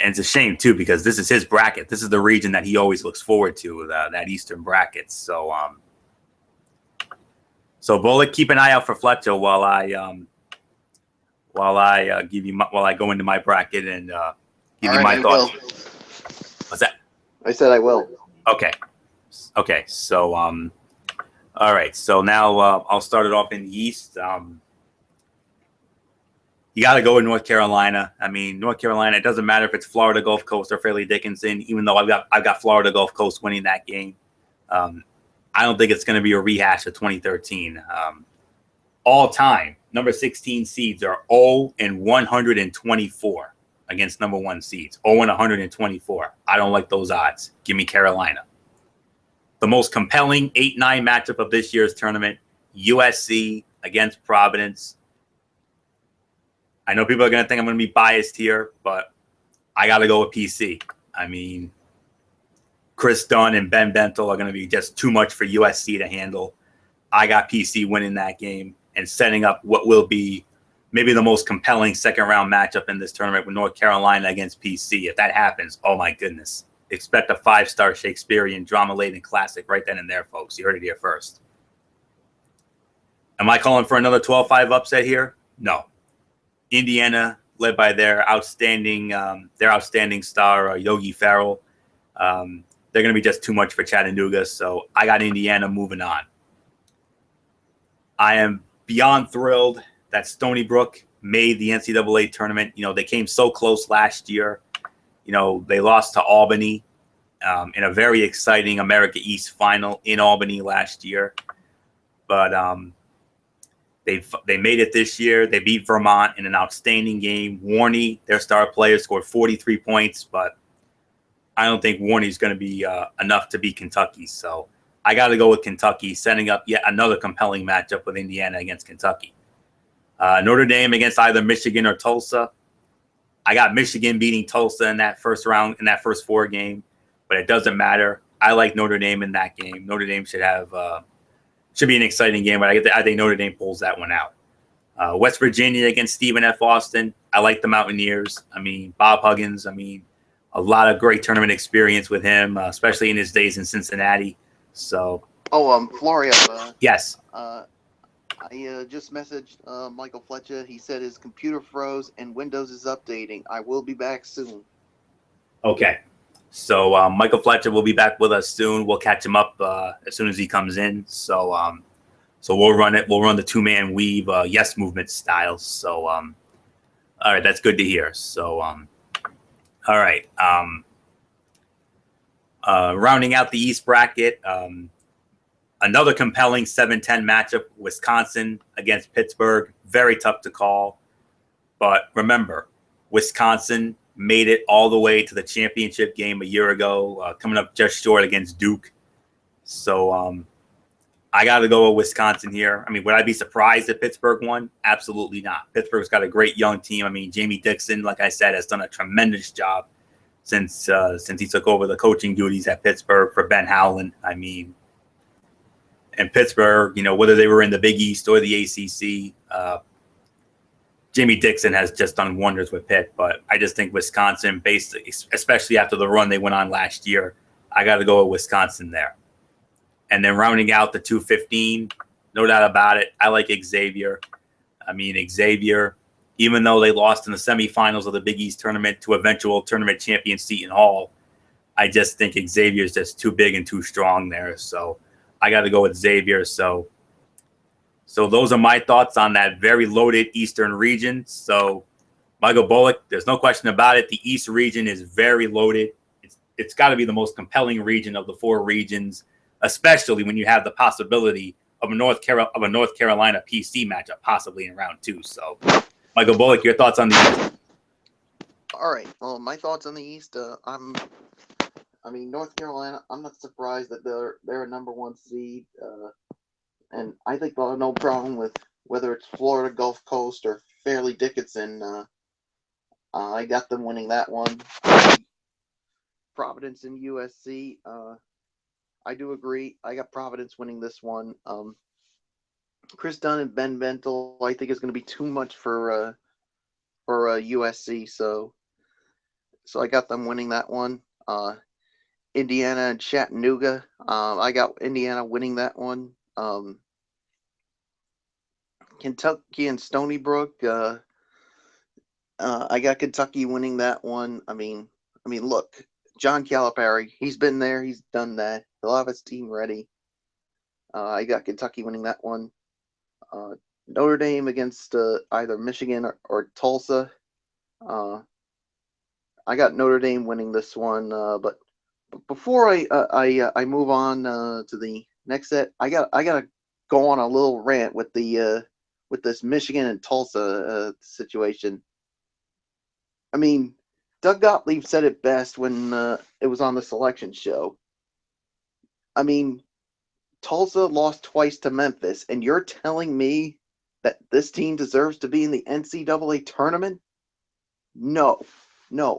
And it's a shame too, because this is his bracket. This is the region that he always looks forward to, that Eastern bracket. So Bullock, keep an eye out for Fletcher while I go into my bracket and give you my thoughts. What's that? I said I will. Okay. So all right. So now I'll start it off in the East. You got to go with North Carolina. I mean, North Carolina. It doesn't matter if it's Florida Gulf Coast or Fairleigh Dickinson. Even though I've got Florida Gulf Coast winning that game, I don't think it's going to be a rehash of 2013. All time, number 16 seeds are 0-124 against number 1 seeds. 0-124. I don't like those odds. Give me Carolina. The most compelling 8-9 matchup of this year's tournament: USC against Providence. I know people are going to think I'm going to be biased here, but I got to go with PC. I mean, Chris Dunn and Ben Bentel are going to be just too much for USC to handle. I got PC winning that game and setting up what will be maybe the most compelling second-round matchup in this tournament with North Carolina against PC. If that happens, oh my goodness. Expect a 5-star Shakespearean drama-laden classic right then and there, folks. You heard it here first. Am I calling for another 12-5 upset here? No. Indiana, led by their outstanding star, Yogi Ferrell. They're going to be just too much for Chattanooga, so I got Indiana moving on. I am beyond thrilled that Stony Brook made the NCAA tournament. You know, they came so close last year. You know, they lost to Albany in a very exciting America East final in Albany last year. But they made it this year. They beat Vermont in an outstanding game. Warney, their star player, scored 43 points, but I don't think Warney's going to be enough to beat Kentucky. So I got to go with Kentucky, setting up yet another compelling matchup with Indiana against Kentucky. Notre Dame against either Michigan or Tulsa. I got Michigan beating Tulsa in that first round, in that first 4 game, but it doesn't matter. I like Notre Dame in that game. Notre Dame should be an exciting game, but I think Notre Dame pulls that one out. West Virginia against Stephen F. Austin. I like the Mountaineers. I mean, Bob Huggins. I mean, a lot of great tournament experience with him, especially in his days in Cincinnati. So. Florio. Yes. I just messaged Michael Fletcher. He said his computer froze and Windows is updating. I will be back soon. Okay. So Michael Fletcher will be back with us soon. We'll catch him up as soon as he comes in. So we'll run it. We'll run the 2-man weave yes movement style. So all right, that's good to hear. So all right. Rounding out the East bracket, another compelling 7-10 matchup: Wisconsin against Pittsburgh. Very tough to call, but remember, Wisconsin made it all the way to the championship game a year ago, coming up just short against Duke. So I got to go with Wisconsin here. I mean, would I be surprised if Pittsburgh won? Absolutely not. Pittsburgh's got a great young team. I mean, Jamie Dixon, like I said, has done a tremendous job since he took over the coaching duties at Pittsburgh for Ben Howland. I mean, in Pittsburgh, you know, whether they were in the Big East or the ACC, Jamie Dixon has just done wonders with Pitt. But I just think Wisconsin, especially after the run they went on last year, I got to go with Wisconsin there. And then rounding out the 215, no doubt about it, I like Xavier. I mean, Xavier, even though they lost in the semifinals of the Big East tournament to eventual tournament champion Seton Hall, I just think Xavier is just too big and too strong there. So I got to go with Xavier. So those are my thoughts on that very loaded Eastern region. So Michael Bullock, there's no question about it. The East region is very loaded. It's got to be the most compelling region of the 4 regions, especially when you have the possibility of a North Carolina PC matchup possibly in round 2. So Michael Bullock, your thoughts on the East? All right. Well, my thoughts on the East. North Carolina. I'm not surprised that they're a number 1 seed. And I think they'll have no problem with whether it's Florida Gulf Coast or Fairleigh Dickinson. I got them winning that one. Providence and USC. I do agree. I got Providence winning this one. Chris Dunn and Ben Bentel, I think, is going to be too much for USC. So I got them winning that one. Indiana and Chattanooga. I got Indiana winning that one. Kentucky and Stony Brook. I got Kentucky winning that one. I mean, look, John Calipari, he's been there, he's done that. He'll have his team ready. I got Kentucky winning that one. Notre Dame against either Michigan or Tulsa. I got Notre Dame winning this one. But before I move on to the next set, I gotta go on a little rant with this Michigan and Tulsa situation. I mean, Doug Gottlieb said it best when it was on the selection show. I mean, Tulsa lost twice to Memphis, and you're telling me that this team deserves to be in the NCAA tournament? No,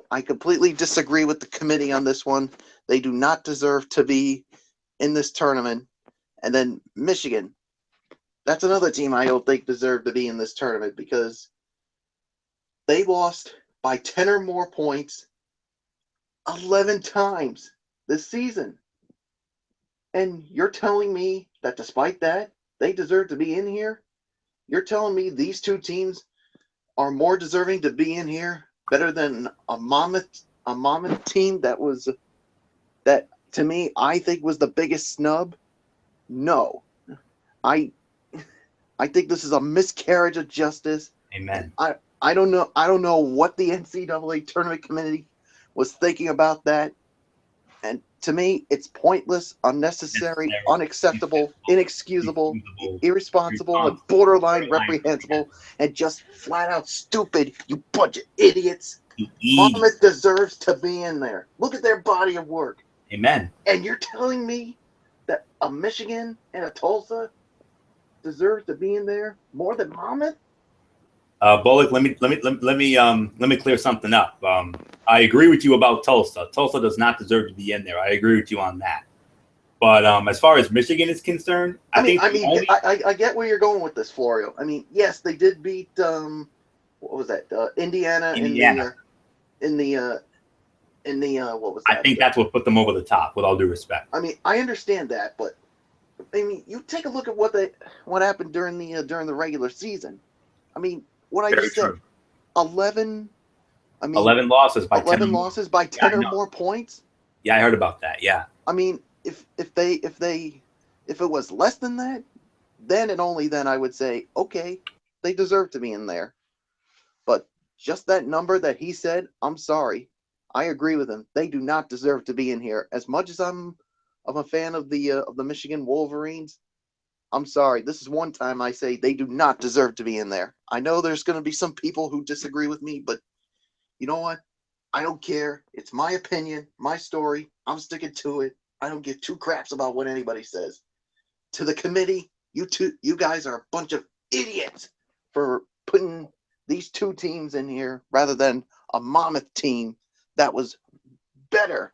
I completely disagree with the committee on this one. They do not deserve to be in this tournament. And then Michigan, that's another team I don't think deserved to be in this tournament because they lost by 10 or more points 11 times this season. And you're telling me that despite that, they deserve to be in here? You're telling me these two teams are more deserving to be in here better than a Monmouth team that to me I think was the biggest snub? No. I think this is a miscarriage of justice. Amen. I don't know what the NCAA tournament committee was thinking about that. And to me, it's pointless, unnecessary, unacceptable, inexcusable, irresponsible, and borderline reprehensible, and just flat out stupid, you bunch of idiots. Monmouth deserves to be in there. Look at their body of work. Amen. And you're telling me that a Michigan and a Tulsa deserves to be in there more than Monmouth? Bullock, let me clear something up. I agree with you about Tulsa. Tulsa does not deserve to be in there. I agree with you on that. But as far as Michigan is concerned, I get where you're going with this, Florio. I mean, yes, they did beat what was that? Indiana. In the what was that? I think that's what put them over the top. With all due respect. I mean, I understand that, but I mean, you take a look at what happened during the regular season. I mean, what I just said, 11 losses by 11 losses by 10 or more points. Yeah, I heard about that. Yeah. I mean, if it was less than that, then and only then I would say, okay, they deserve to be in there. But just that number that he said, I'm sorry. I agree with him. They do not deserve to be in here. As much as I'm a fan of the Michigan Wolverines, I'm sorry. This is one time I say they do not deserve to be in there. I know there's going to be some people who disagree with me, but you know what? I don't care. It's my opinion, my story. I'm sticking to it. I don't give two craps about what anybody says. To the committee, you guys are a bunch of idiots for putting these two teams in here rather than a Monmouth team that was better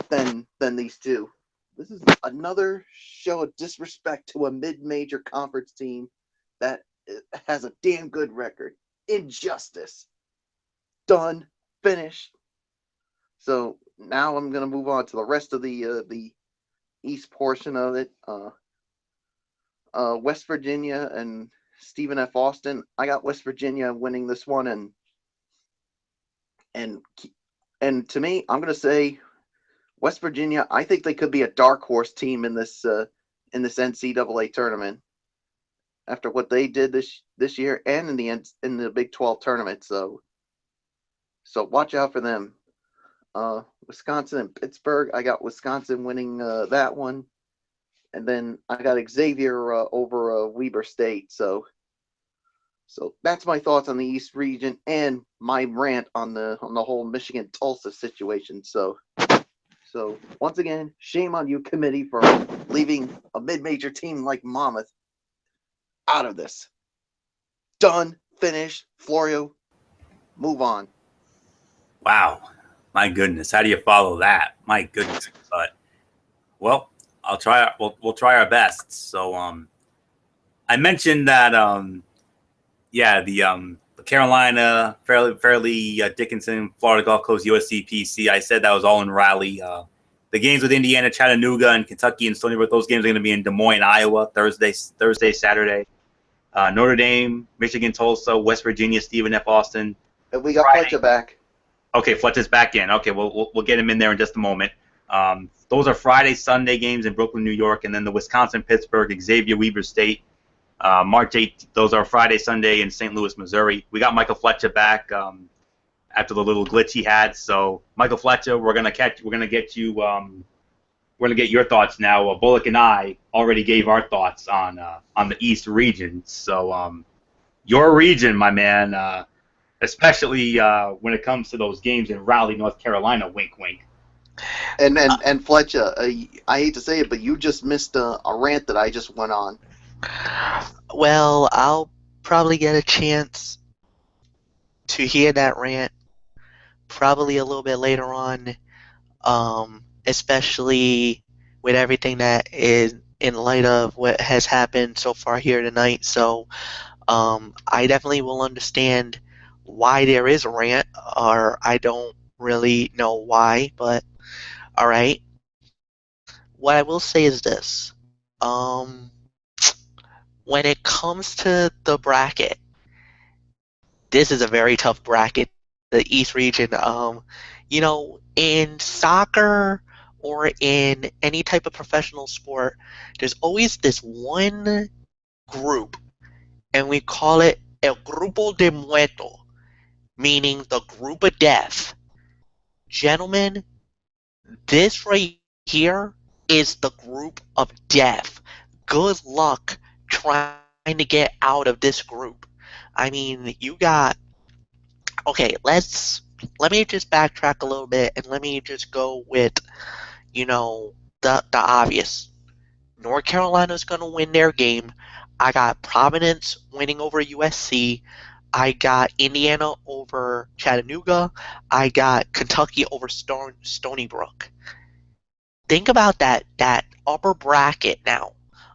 than these two. This is another show of disrespect to a mid-major conference team that has a damn good record. Injustice. Done. Finished. So now I'm going to move on to the rest of the East portion of it. West Virginia and Stephen F. Austin. I got West Virginia winning this one, and to me, I'm going to say West Virginia, I think they could be a dark horse team in this NCAA tournament after what they did this year and in the Big 12 tournament. So watch out for them. Wisconsin and Pittsburgh, I got Wisconsin winning that one, and then I got Xavier over Weber State. So that's my thoughts on the East region and my rant on the whole Michigan Tulsa situation. So once again, shame on you, committee, for leaving a mid-major team like Monmouth out of this. Done, finish. Florio, move on. Wow, my goodness, how do you follow that? My goodness, but well, I'll try. We'll try our best. So, I mentioned that, yeah, the Carolina, Fairleigh Dickinson, Florida Gulf Coast, USCPC. I said that was all in Raleigh. The games with Indiana, Chattanooga, and Kentucky and Stony Brook. Those games are going to be in Des Moines, Iowa, Thursday, Saturday. Notre Dame, Michigan, Tulsa, West Virginia, Stephen F. Austin. And we got Friday. Fletcher back. Okay, Fletcher's back in. Okay, we'll get him in there in just a moment. Those are Friday, Sunday games in Brooklyn, New York, and then the Wisconsin, Pittsburgh, Xavier, Weber State. March 8th, those are Friday, Sunday in St. Louis, Missouri. We got Michael Fletcher back after the little glitch he had. So, Michael Fletcher, we're gonna get your thoughts now. Bullock and I already gave our thoughts on the East region. So, your region, my man, especially when it comes to those games in Raleigh, North Carolina. Wink, wink. And Fletcher, I hate to say it, but you just missed a rant that I just went on. Well, I'll probably get a chance to hear that rant probably a little bit later on, especially with everything that is in light of what has happened so far here tonight. So I definitely will understand why there is a rant, or I don't really know why, but all right. What I will say is this. When it comes to the bracket, this is a very tough bracket, the East region. In soccer or in any type of professional sport, there's always this one group, and we call it El Grupo de Muerto, meaning the group of death. Gentlemen, this right here is the group of death. Good luck trying to get out of this group. I mean, you got... Okay, let me just backtrack a little bit, and let me just go with, the obvious. North Carolina's going to win their game. I got Providence winning over USC. I got Indiana over Chattanooga. I got Kentucky over Stony Brook. Think about that upper bracket now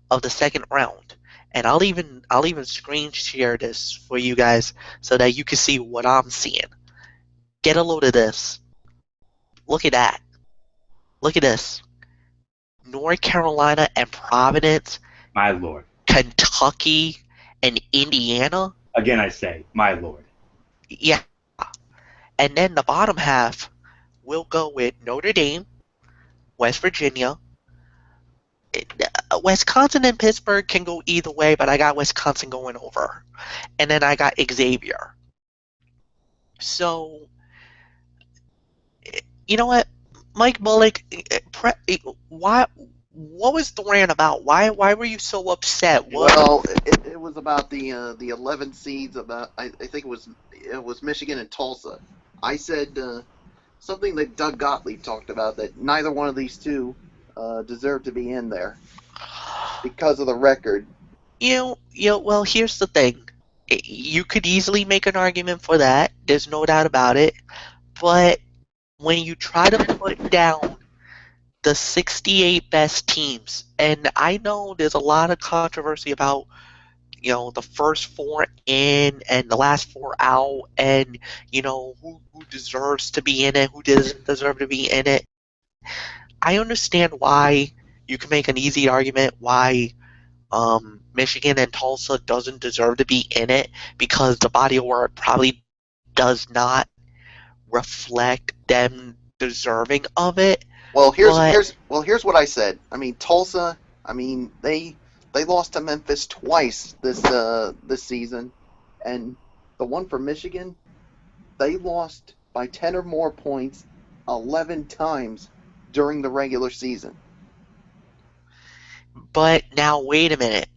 of the second round. And I'll even screen share this for you guys so that you can see what I'm seeing. Get a load of this. Look at that. Look at this. North Carolina and Providence, My lord. Kentucky and Indiana. Again, I say, my lord. Yeah. And then the bottom half will go with Notre Dame, West Virginia. Wisconsin and Pittsburgh can go either way, but I got Wisconsin going over. And then I got Xavier. So, you know what? Mike Bullock, what was the rant about? Why were you so upset? Well, it was about the 11 seeds. About I think it was Michigan and Tulsa. I said something that Doug Gottlieb talked about, that neither one of these two deserve to be in there because of the record. Well, here's the thing. You could easily make an argument for that. There's no doubt about it. But when you try to put down the 68 best teams, and I know there's a lot of controversy about, the first four in and the last four out, and, who deserves to be in it, who doesn't deserve to be in it. I understand why you can make an easy argument why Michigan and Tulsa doesn't deserve to be in it, because the body of work probably does not reflect them deserving of it. Well, here's what I said. I mean, Tulsa. I mean, they lost to Memphis twice this season, and the one for Michigan, they lost by 10 or more points 11 times during the regular season. But now wait a minute.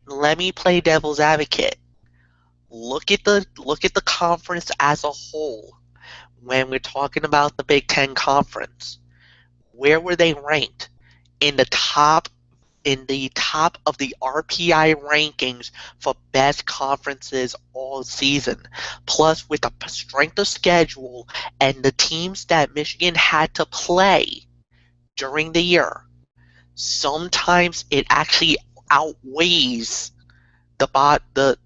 Let me play devil's advocate. Look at the conference as a whole. When we're talking about the Big Ten Conference, where were they ranked? In the top in the top of the RPI rankings for best conferences all season. Plus, with the strength of schedule and the teams that Michigan had to play during the year, sometimes it actually outweighs the bottom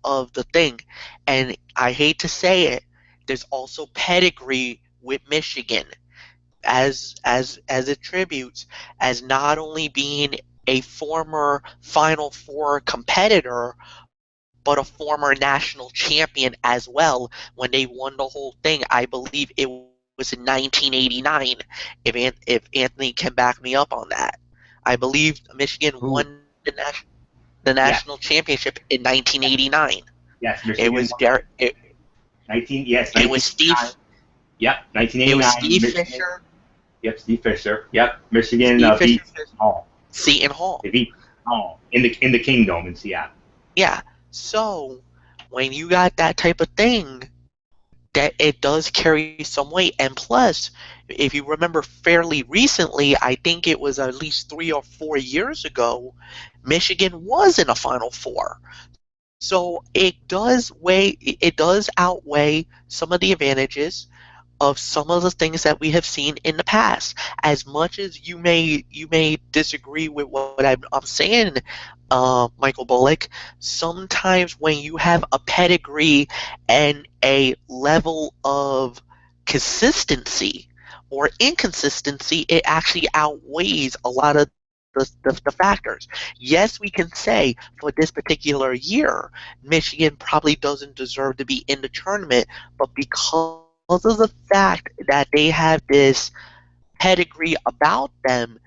of the thing. And I hate to say it, there's also pedigree with Michigan as attributes as not only being a former Final Four competitor, but a former national champion as well when they won the whole thing. I believe it was in 1989. If Anthony can back me up on that, I believe Michigan won the Yes. national championship in 1989. Yes, Michigan. It was It was Steve. Yep, 1989. It was Steve Michigan. Fisher. Yep, Steve Fisher. Yep, Michigan Steve beat Fisher, Hall. Seton Hall. They beat Hall in the Kingdome in Seattle. Yeah. So when you got that type of thing, that it does carry some weight. And plus, if you remember fairly recently, I think it was at least 3 or 4 years ago, Michigan was in a Final Four. So it does outweigh some of the advantages of some of the things that we have seen in the past. As much as you may disagree with what I'm saying, Michael Bullock, sometimes when you have a pedigree and a level of consistency or inconsistency, it actually outweighs a lot of the factors. Yes, we can say for this particular year, Michigan probably doesn't deserve to be in the tournament, but because of the fact that they have this pedigree about them,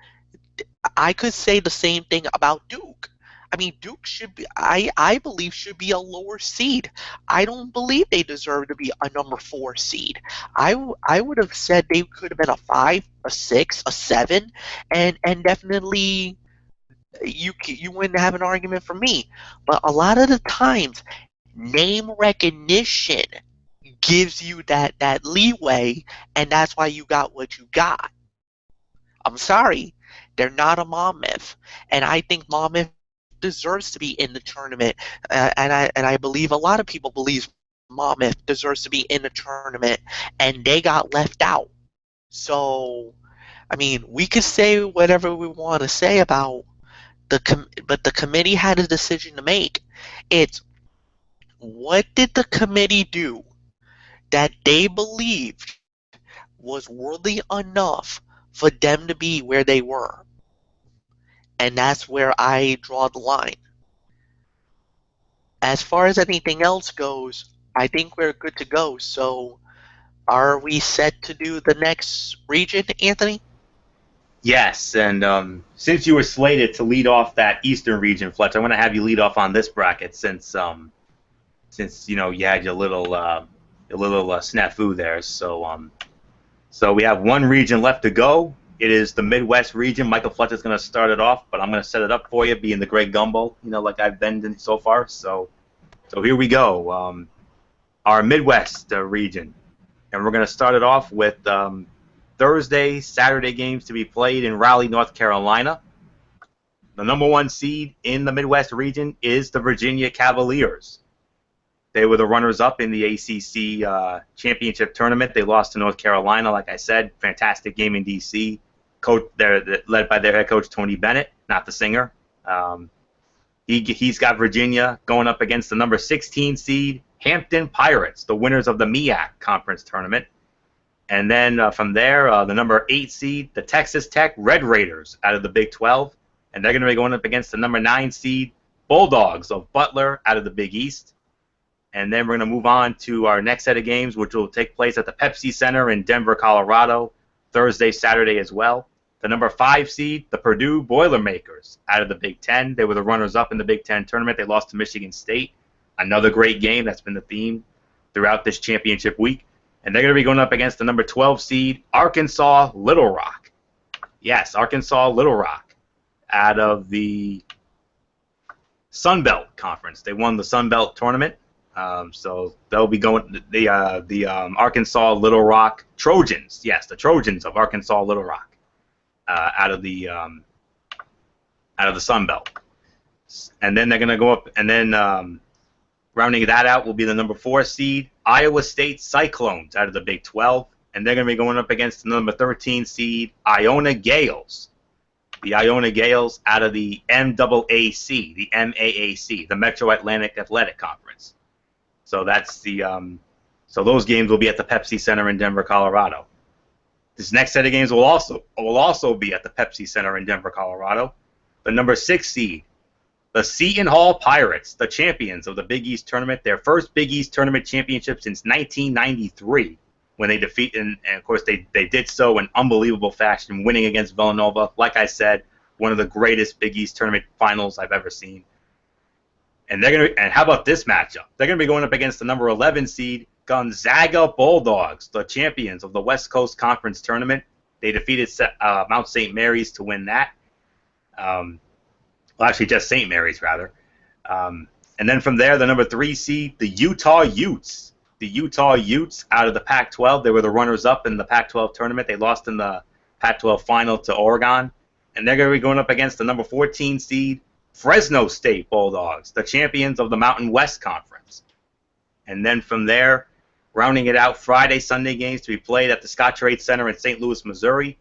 I could say the same thing about Duke. I mean, Duke should be, I believe, should be a lower seed. I don't believe they deserve to be a number 4 seed. I would have said they could have been a 5, a 6, a 7, and definitely you wouldn't have an argument for me. But a lot of the times, name recognition gives you that leeway, and that's why you got what you got. I'm sorry, they're not a Monmouth, and I think Monmouth deserves to be in the tournament, and I believe a lot of people believe Monmouth deserves to be in the tournament, and they got left out. So, I mean, we could say whatever we want to say about but the committee had a decision to make. It's what did the committee do that they believed was worthy enough for them to be where they were? And that's where I draw the line. As far as anything else goes, I think we're good to go. So, are we set to do the next region, Anthony? Yes, and since you were slated to lead off that Eastern region, Fletch, I want to have you lead off on this bracket since you know you had your little snafu there. So we have one region left to go. It is the Midwest region. Michael Fletcher is going to start it off, but I'm going to set it up for you, being the Greg Gumbel, like I've been so far. So here we go. Our Midwest region, and we're going to start it off with Thursday, Saturday games to be played in Raleigh, North Carolina. The number 1 seed in the Midwest region is the Virginia Cavaliers. They were the runners-up in the ACC championship tournament. They lost to North Carolina, like I said. Fantastic game in D.C. They're led by their head coach, Tony Bennett, not the singer. He's got Virginia going up against the number 16 seed, Hampton Pirates, the winners of the MEAC conference tournament. And then from there, the number 8 seed, the Texas Tech Red Raiders out of the Big 12. And they're going to be going up against the number 9 seed, Bulldogs of Butler out of the Big East. And then we're going to move on to our next set of games, which will take place at the Pepsi Center in Denver, Colorado, Thursday, Saturday as well. The number 5 seed, the Purdue Boilermakers out of the Big Ten. They were the runners-up in the Big Ten tournament. They lost to Michigan State. Another great game. That's been the theme throughout this championship week. And they're going to be going up against the number 12 seed, Arkansas Little Rock. Yes, Arkansas Little Rock out of the Sun Belt Conference. They won the Sun Belt tournament. So they'll be going the Arkansas Little Rock Trojans. Yes, the Trojans of Arkansas Little Rock out of the out of the Sun Belt. And then they're going to go up, and then rounding that out will be the number 4 seed, Iowa State Cyclones out of the Big 12. And they're going to be going up against the number 13 seed, Iona Gales. The Iona Gales out of the MAAC, the MAAC, the Metro Atlantic Athletic Conference. So that's the so those games will be at the Pepsi Center in Denver, Colorado. This next set of games will also be at the Pepsi Center in Denver, Colorado. The number 6 seed, the Seton Hall Pirates, the champions of the Big East Tournament, their first Big East Tournament championship since 1993, when they defeated, and of course they did so in unbelievable fashion, winning against Villanova. Like I said, one of the greatest Big East Tournament finals I've ever seen. And how about this matchup? They're gonna be going up against the number 11 seed, Gonzaga Bulldogs, the champions of the West Coast Conference Tournament. They defeated Mount St. Mary's to win that. Well, actually, just St. Mary's, rather. And then from there, the number 3 seed, the Utah Utes. The Utah Utes out of the Pac-12. They were the runners-up in the Pac-12 tournament. They lost in the Pac-12 final to Oregon. And they're going to be going up against the number 14 seed, Fresno State Bulldogs, the champions of the Mountain West Conference. And then from there, rounding it out, Friday, Sunday games to be played at the Scottrade Center in St. Louis, Missouri.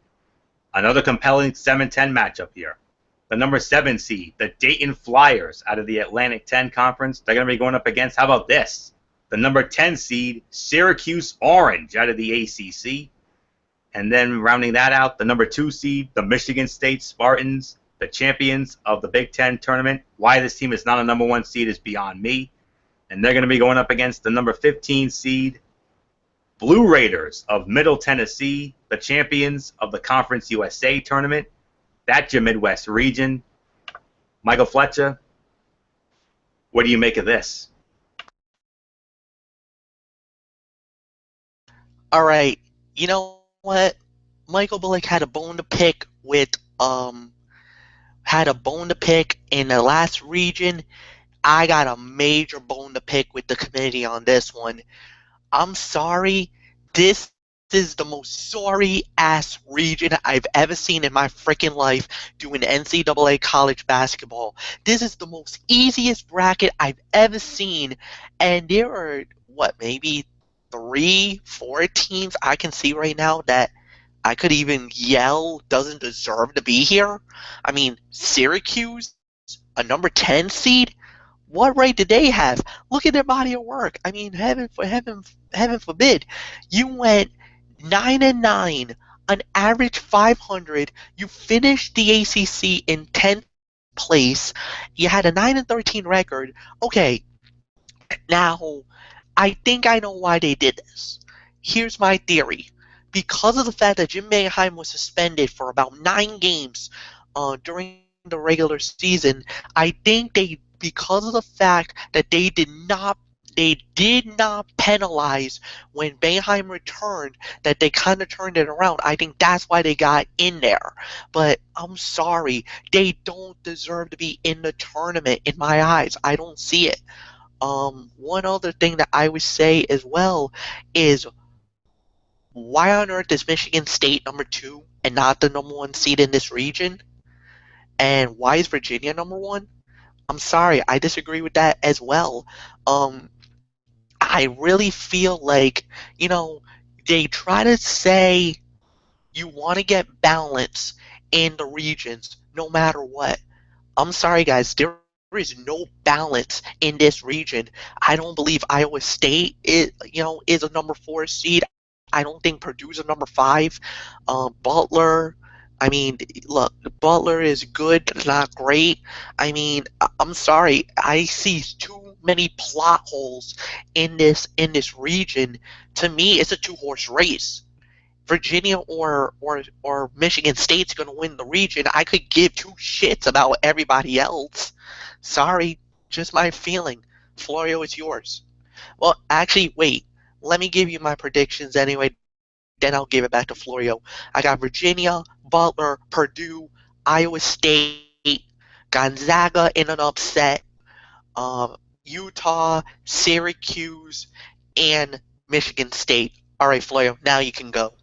Another compelling 7-10 matchup here. The number 7 seed, the Dayton Flyers out of the Atlantic 10 Conference. They're going to be going up against, how about this? The number 10 seed, Syracuse Orange out of the ACC. And then rounding that out, the number 2 seed, the Michigan State Spartans, the champions of the Big Ten Tournament. Why this team is not a number 1 seed is beyond me. And they're going to be going up against the number 15 seed, Blue Raiders of Middle Tennessee, the champions of the Conference USA Tournament. That's your Midwest region. Michael Fletcher, what do you make of this? All right, you know what? Michael Bullock had a bone to pick with in the last region. I got a major bone to pick with the committee on this one. I'm sorry. This is the most sorry-ass region I've ever seen in my freaking life doing NCAA college basketball. This is the most easiest bracket I've ever seen. And there are, maybe 3-4 teams I can see right now that I could even yell doesn't deserve to be here. I mean, Syracuse, a number 10 seed? What right did they have? Look at their body of work. I mean, heaven forbid. You went 9-9, an average 500. You finished the ACC in 10th place. You had a 9-13 record. Okay, now I think I know why they did this. Here's my theory. Because of the fact that Jim Boeheim was suspended for about 9 games during the regular season, I think because of the fact that they did not penalize when Boeheim returned, that they kind of turned it around. I think that's why they got in there. But I'm sorry, they don't deserve to be in the tournament in my eyes. I don't see it. One other thing that I would say as well is, why on earth is Michigan State number 2 and not the number 1 seed in this region? And why is Virginia number 1? I'm sorry, I disagree with that as well. I really feel like, they try to say you want to get balance in the regions no matter what. I'm sorry, guys, there is no balance in this region. I don't believe Iowa State is a number 4 seed. I don't think Purdue's a number 5. Butler, I mean, look, Butler is good, not great. I mean, I'm sorry, I see too many plot holes in this region. To me, it's a 2-horse race. Virginia or Michigan State's going to win the region. I could give 2 shits about everybody else. Sorry, just my feeling. Florio, it's yours. Well, actually, wait. Let me give you my predictions anyway. Then I'll give it back to Florio. I got Virginia, Butler, Purdue, Iowa State, Gonzaga in an upset, Utah, Syracuse, and Michigan State. All right, Florio, now you can go.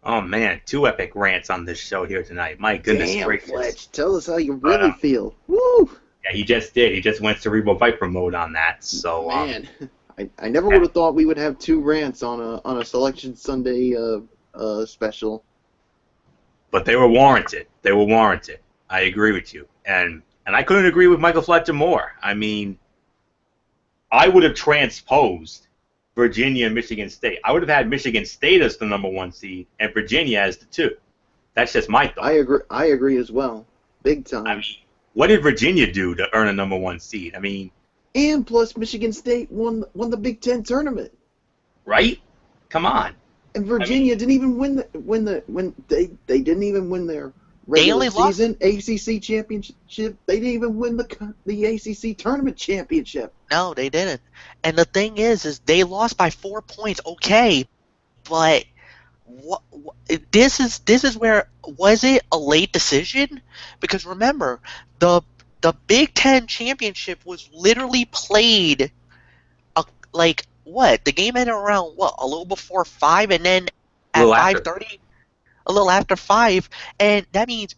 Oh man, 2 epic rants on this show here tonight. My goodness Damn, gracious. Fletch, tell us how you But, really feel. Woo! yeah, he just did. He just went Cerebral Viper mode on that. So Man, I never would have thought we would have 2 rants on a Selection Sunday special. but they were warranted. They were warranted. I agree with you, and I couldn't agree with Michael Fletcher more. I mean, I would have transposed Virginia and Michigan State. I would have had Michigan State as the number 1 seed and Virginia as the 2. That's just my thought. I agree as well. Big time. I mean, what did Virginia do to earn a number 1 seed? I mean, and plus Michigan State won the Big Ten tournament. right? Come on. And Virginia didn't even win they didn't even win their regular only lost- season ACC championship. They didn't even win the ACC tournament championship. No, they didn't. And the thing is they lost by 4 points. Okay, but this is where, was it a late decision? Because remember, the Big Ten championship was literally played like what? The game ended around what? A little before 5, and then at 5:30, a little after 5, and that means,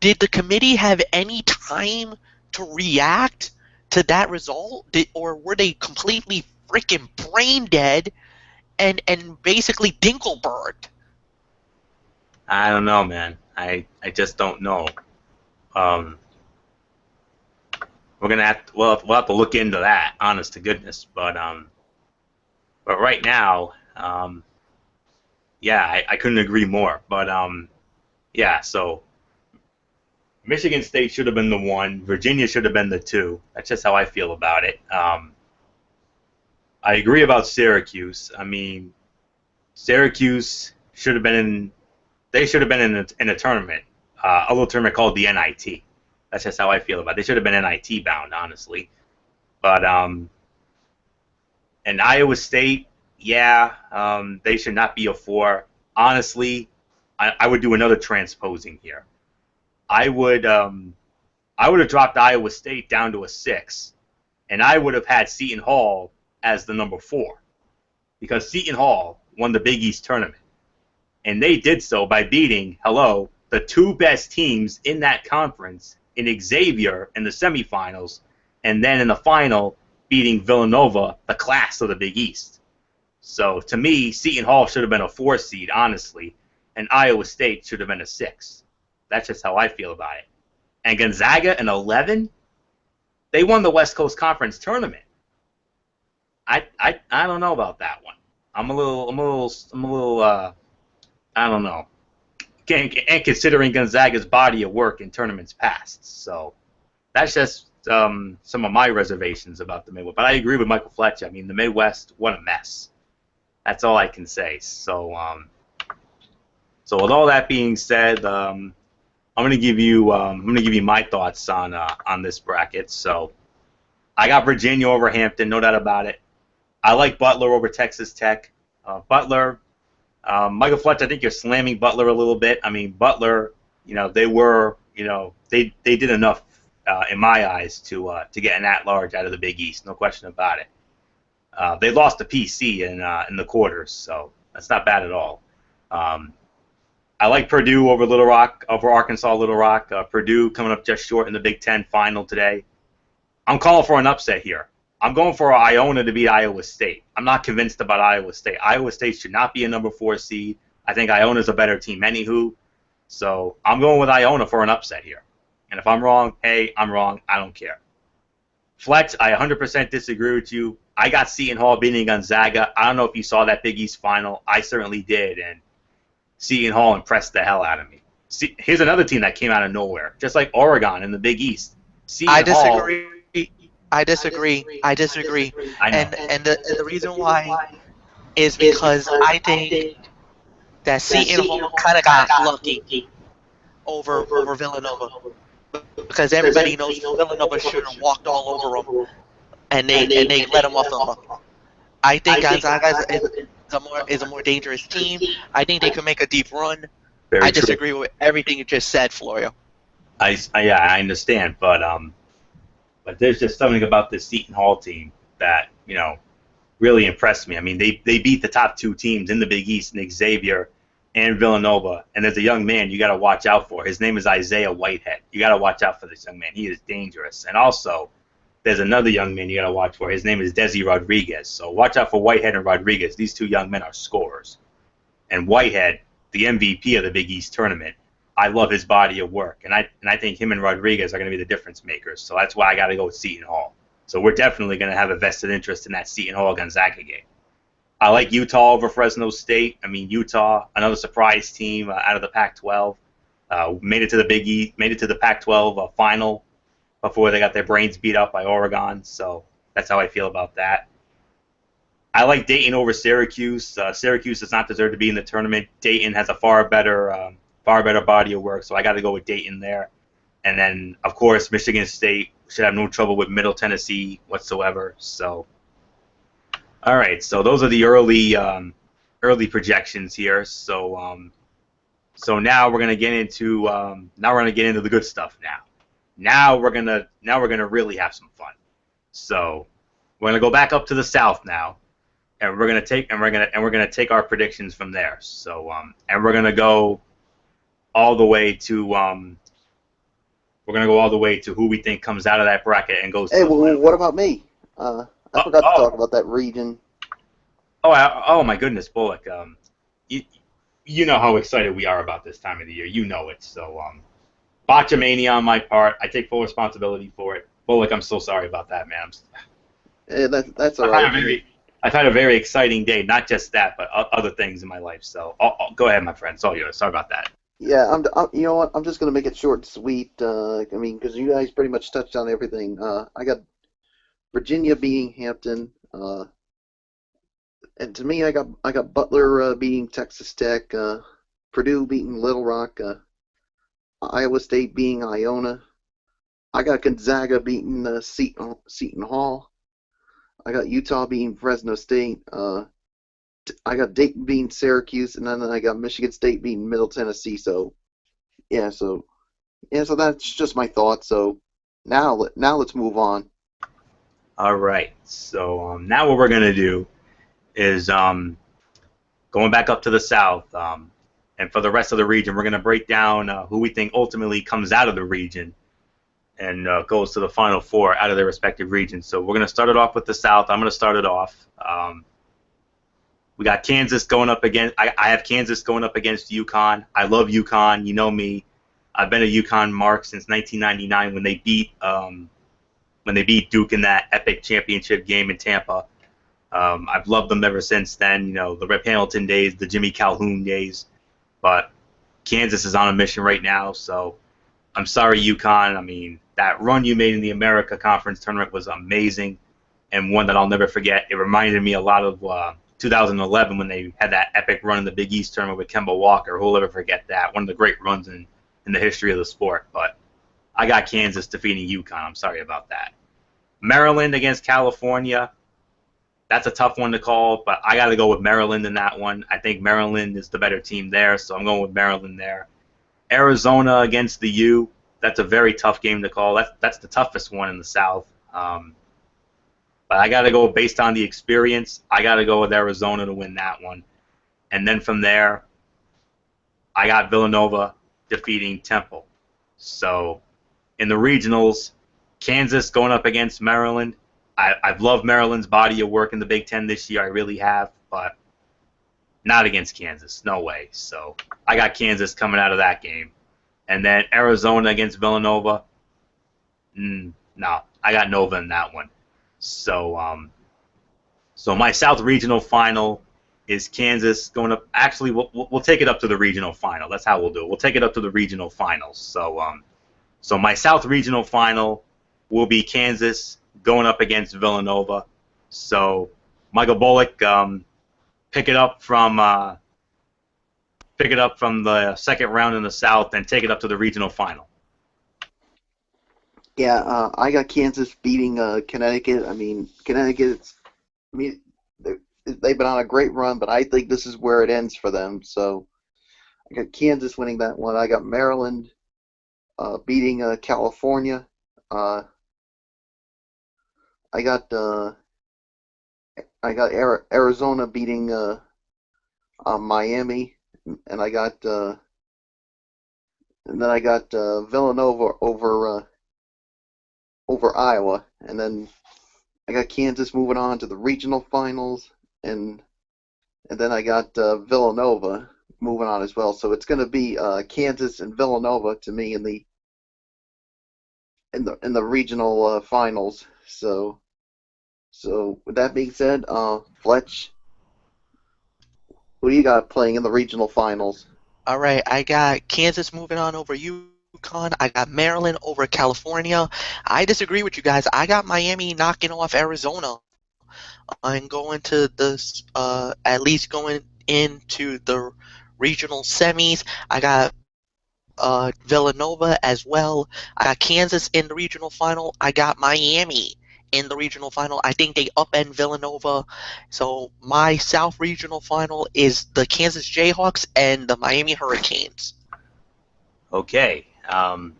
did the committee have any time to react to that result, or were they completely freaking brain dead and basically Dinkelberg? I don't know, man. I just don't know. We're gonna we'll have to look into that, honest to goodness. But right now, yeah, I couldn't agree more. But yeah, so Michigan State should have been the 1. Virginia should have been the 2. That's just how I feel about it. I agree about Syracuse. I mean, Syracuse should have been in. They should have been in a tournament, a little tournament called the NIT. That's just how I feel about it. They should have been NIT bound, honestly. But and Iowa State, yeah, they should not be a 4. Honestly, I would do another transposing here. I would have dropped Iowa State down to a 6, and I would have had Seton Hall as the number 4, because Seton Hall won the Big East tournament, and they did so by beating the 2 best teams in that conference in Xavier in the semifinals, and then in the final beating Villanova, the class of the Big East. So to me, Seton Hall should have been a 4 seed, honestly, and Iowa State should have been a 6. That's just how I feel about it. And Gonzaga an 11, they won the West Coast Conference tournament. I don't know about that one. I'm a little I don't know. And considering Gonzaga's body of work in tournaments past, so that's just some of my reservations about the Midwest. But I agree with Michael Fletcher. I mean, the Midwest, what a mess. That's all I can say. So, so with all that being said, I'm gonna give you my thoughts on this bracket. So, I got Virginia over Hampton, no doubt about it. I like Butler over Texas Tech. Butler. Michael Fletcher, I think you're slamming Butler a little bit. I mean, Butler, they were, they did enough in my eyes to get an at-large out of the Big East, no question about it. They lost to PC in the quarters, so that's not bad at all. I like Purdue over Little Rock, over Arkansas Little Rock. Purdue coming up just short in the Big Ten final today. I'm calling for an upset here. I'm going for Iona to beat Iowa State. I'm not convinced about Iowa State. Iowa State should not be a number 4 seed. I think Iona's a better team anywho. So I'm going with Iona for an upset here. And if I'm wrong, hey, I'm wrong. I don't care. Fletch, I 100% disagree with you. I got Seton Hall beating Gonzaga. I don't know if you saw that Big East final. I certainly did. And Seton Hall impressed the hell out of me. See, here's another team that came out of nowhere, just like Oregon in the Big East. I disagree. I disagree. I know. And the reason why is because I think that Seton Hall kind of got lucky over Villanova, because everybody knows Villanova should have walked all over them, and they let them off the hook. I think Gonzaga is a more dangerous team. I think they can make a deep run. I disagree with everything you just said, Florio. I understand, but there's just something about this Seton Hall team that really impressed me. I mean, they beat the top 2 teams in the Big East, in Xavier and Villanova, and there's a young man you got to watch out for. His name is Isaiah Whitehead. You got to watch out for this young man. He is dangerous. And also, there's another young man you got to watch for. His name is Desi Rodriguez. So watch out for Whitehead and Rodriguez. These two young men are scorers. And Whitehead, the MVP of the Big East tournament, I love his body of work, and I think him and Rodriguez are going to be the difference makers. So that's why I got to go with Seton Hall. So we're definitely going to have a vested interest in that Seton Hall Gonzaga game. I like Utah over Fresno State. I mean, Utah, another surprise team out of the Pac-12, made it to the Big East, made it to the Pac-12 final before they got their brains beat up by Oregon. So that's how I feel about that. I like Dayton over Syracuse. Syracuse does not deserve to be in the tournament. Dayton has a far better body of work, so I got to go with Dayton there. And then, of course, Michigan State should have no trouble with Middle Tennessee whatsoever. So, all right. So those are the early projections here. So now we're gonna get into the good stuff. Now we're gonna really have some fun. So we're gonna go back up to the South now, and we're gonna take our predictions from there. So and we're gonna go all the way to who we think comes out of that bracket and goes. Hey, to the well, final. what about me? I forgot to talk about that region. Oh my goodness, Bullock. You know how excited we are about this time of the year. You know it. So botchamania on my part. I take full responsibility for it. Bullock, I'm so sorry about that, man. Yeah, that's all right. I've had a very exciting day. Not just that, but other things in my life. So go ahead, my friend. It's all yours. Sorry about that. Yeah, you know what? I'm just gonna make it short and sweet. I mean, because you guys pretty much touched on everything. I got Virginia beating Hampton. And to me, I got Butler beating Texas Tech. Purdue beating Little Rock. Iowa State beating Iona. I got Gonzaga beating Seton Hall. I got Utah beating Fresno State. I got Dayton beating Syracuse, and then I got Michigan State beating Middle Tennessee. So that's just my thoughts. So now let's move on. All right. So now what we're gonna do is going back up to the South, and for the rest of the region, we're gonna break down who we think ultimately comes out of the region and goes to the Final Four out of their respective regions. So we're gonna start it off with the South. I'm gonna start it off. We got Kansas going up against. I have Kansas going up against UConn. I love UConn. You know me. I've been a UConn mark since 1999 when they beat Duke in that epic championship game in Tampa. I've loved them ever since then. You know, the Rip Hamilton days, the Jimmy Calhoun days. But Kansas is on a mission right now. So I'm sorry, UConn. I mean, that run you made in the America Conference tournament was amazing, and one that I'll never forget. It reminded me a lot of 2011 when they had that epic run in the Big East tournament with Kemba Walker. Who'll ever forget that? One of the great runs in the history of the sport. But I got Kansas defeating UConn. I'm sorry about that. Maryland against California. That's a tough one to call, but I got to go with Maryland in that one. I think Maryland is the better team there, so I'm going with Maryland there. Arizona against the U. That's a very tough game to call. That's the toughest one in the South. But I got to go based on the experience. I got to go with Arizona to win that one. And then from there, I got Villanova defeating Temple. So in the regionals, Kansas going up against Maryland. I've loved Maryland's body of work in the Big Ten this year. I really have, but not against Kansas. No way. So I got Kansas coming out of that game. And then Arizona against Villanova. No, I got Nova in that one. So my South Regional final is Kansas going up. Actually, we'll take it up to the regional final. That's how we'll do it. We'll take it up to the regional finals. So my South Regional final will be Kansas going up against Villanova. So Michael Bullock, pick it up from the second round in the South and take it up to the regional final. Yeah, I got Kansas beating Connecticut. I mean, Connecticut. They've been on a great run, but I think this is where it ends for them. So I got Kansas winning that one. I got Maryland beating California. I got Arizona beating Miami. and I got Villanova over Iowa, and then I got Kansas moving on to the regional finals, and then I got Villanova moving on as well. So it's going to be Kansas and Villanova to me in the regional finals. So with that being said, Fletch, who do you got playing in the regional finals? All right, I got Kansas moving on over UConn. I got Maryland over California. I disagree with you guys. I got Miami knocking off Arizona and going to at least going into the regional semis. I got Villanova as well. I got Kansas in the regional final. I got Miami in the regional final. I think they upend Villanova. So my South regional final is the Kansas Jayhawks and the Miami Hurricanes. Okay. Now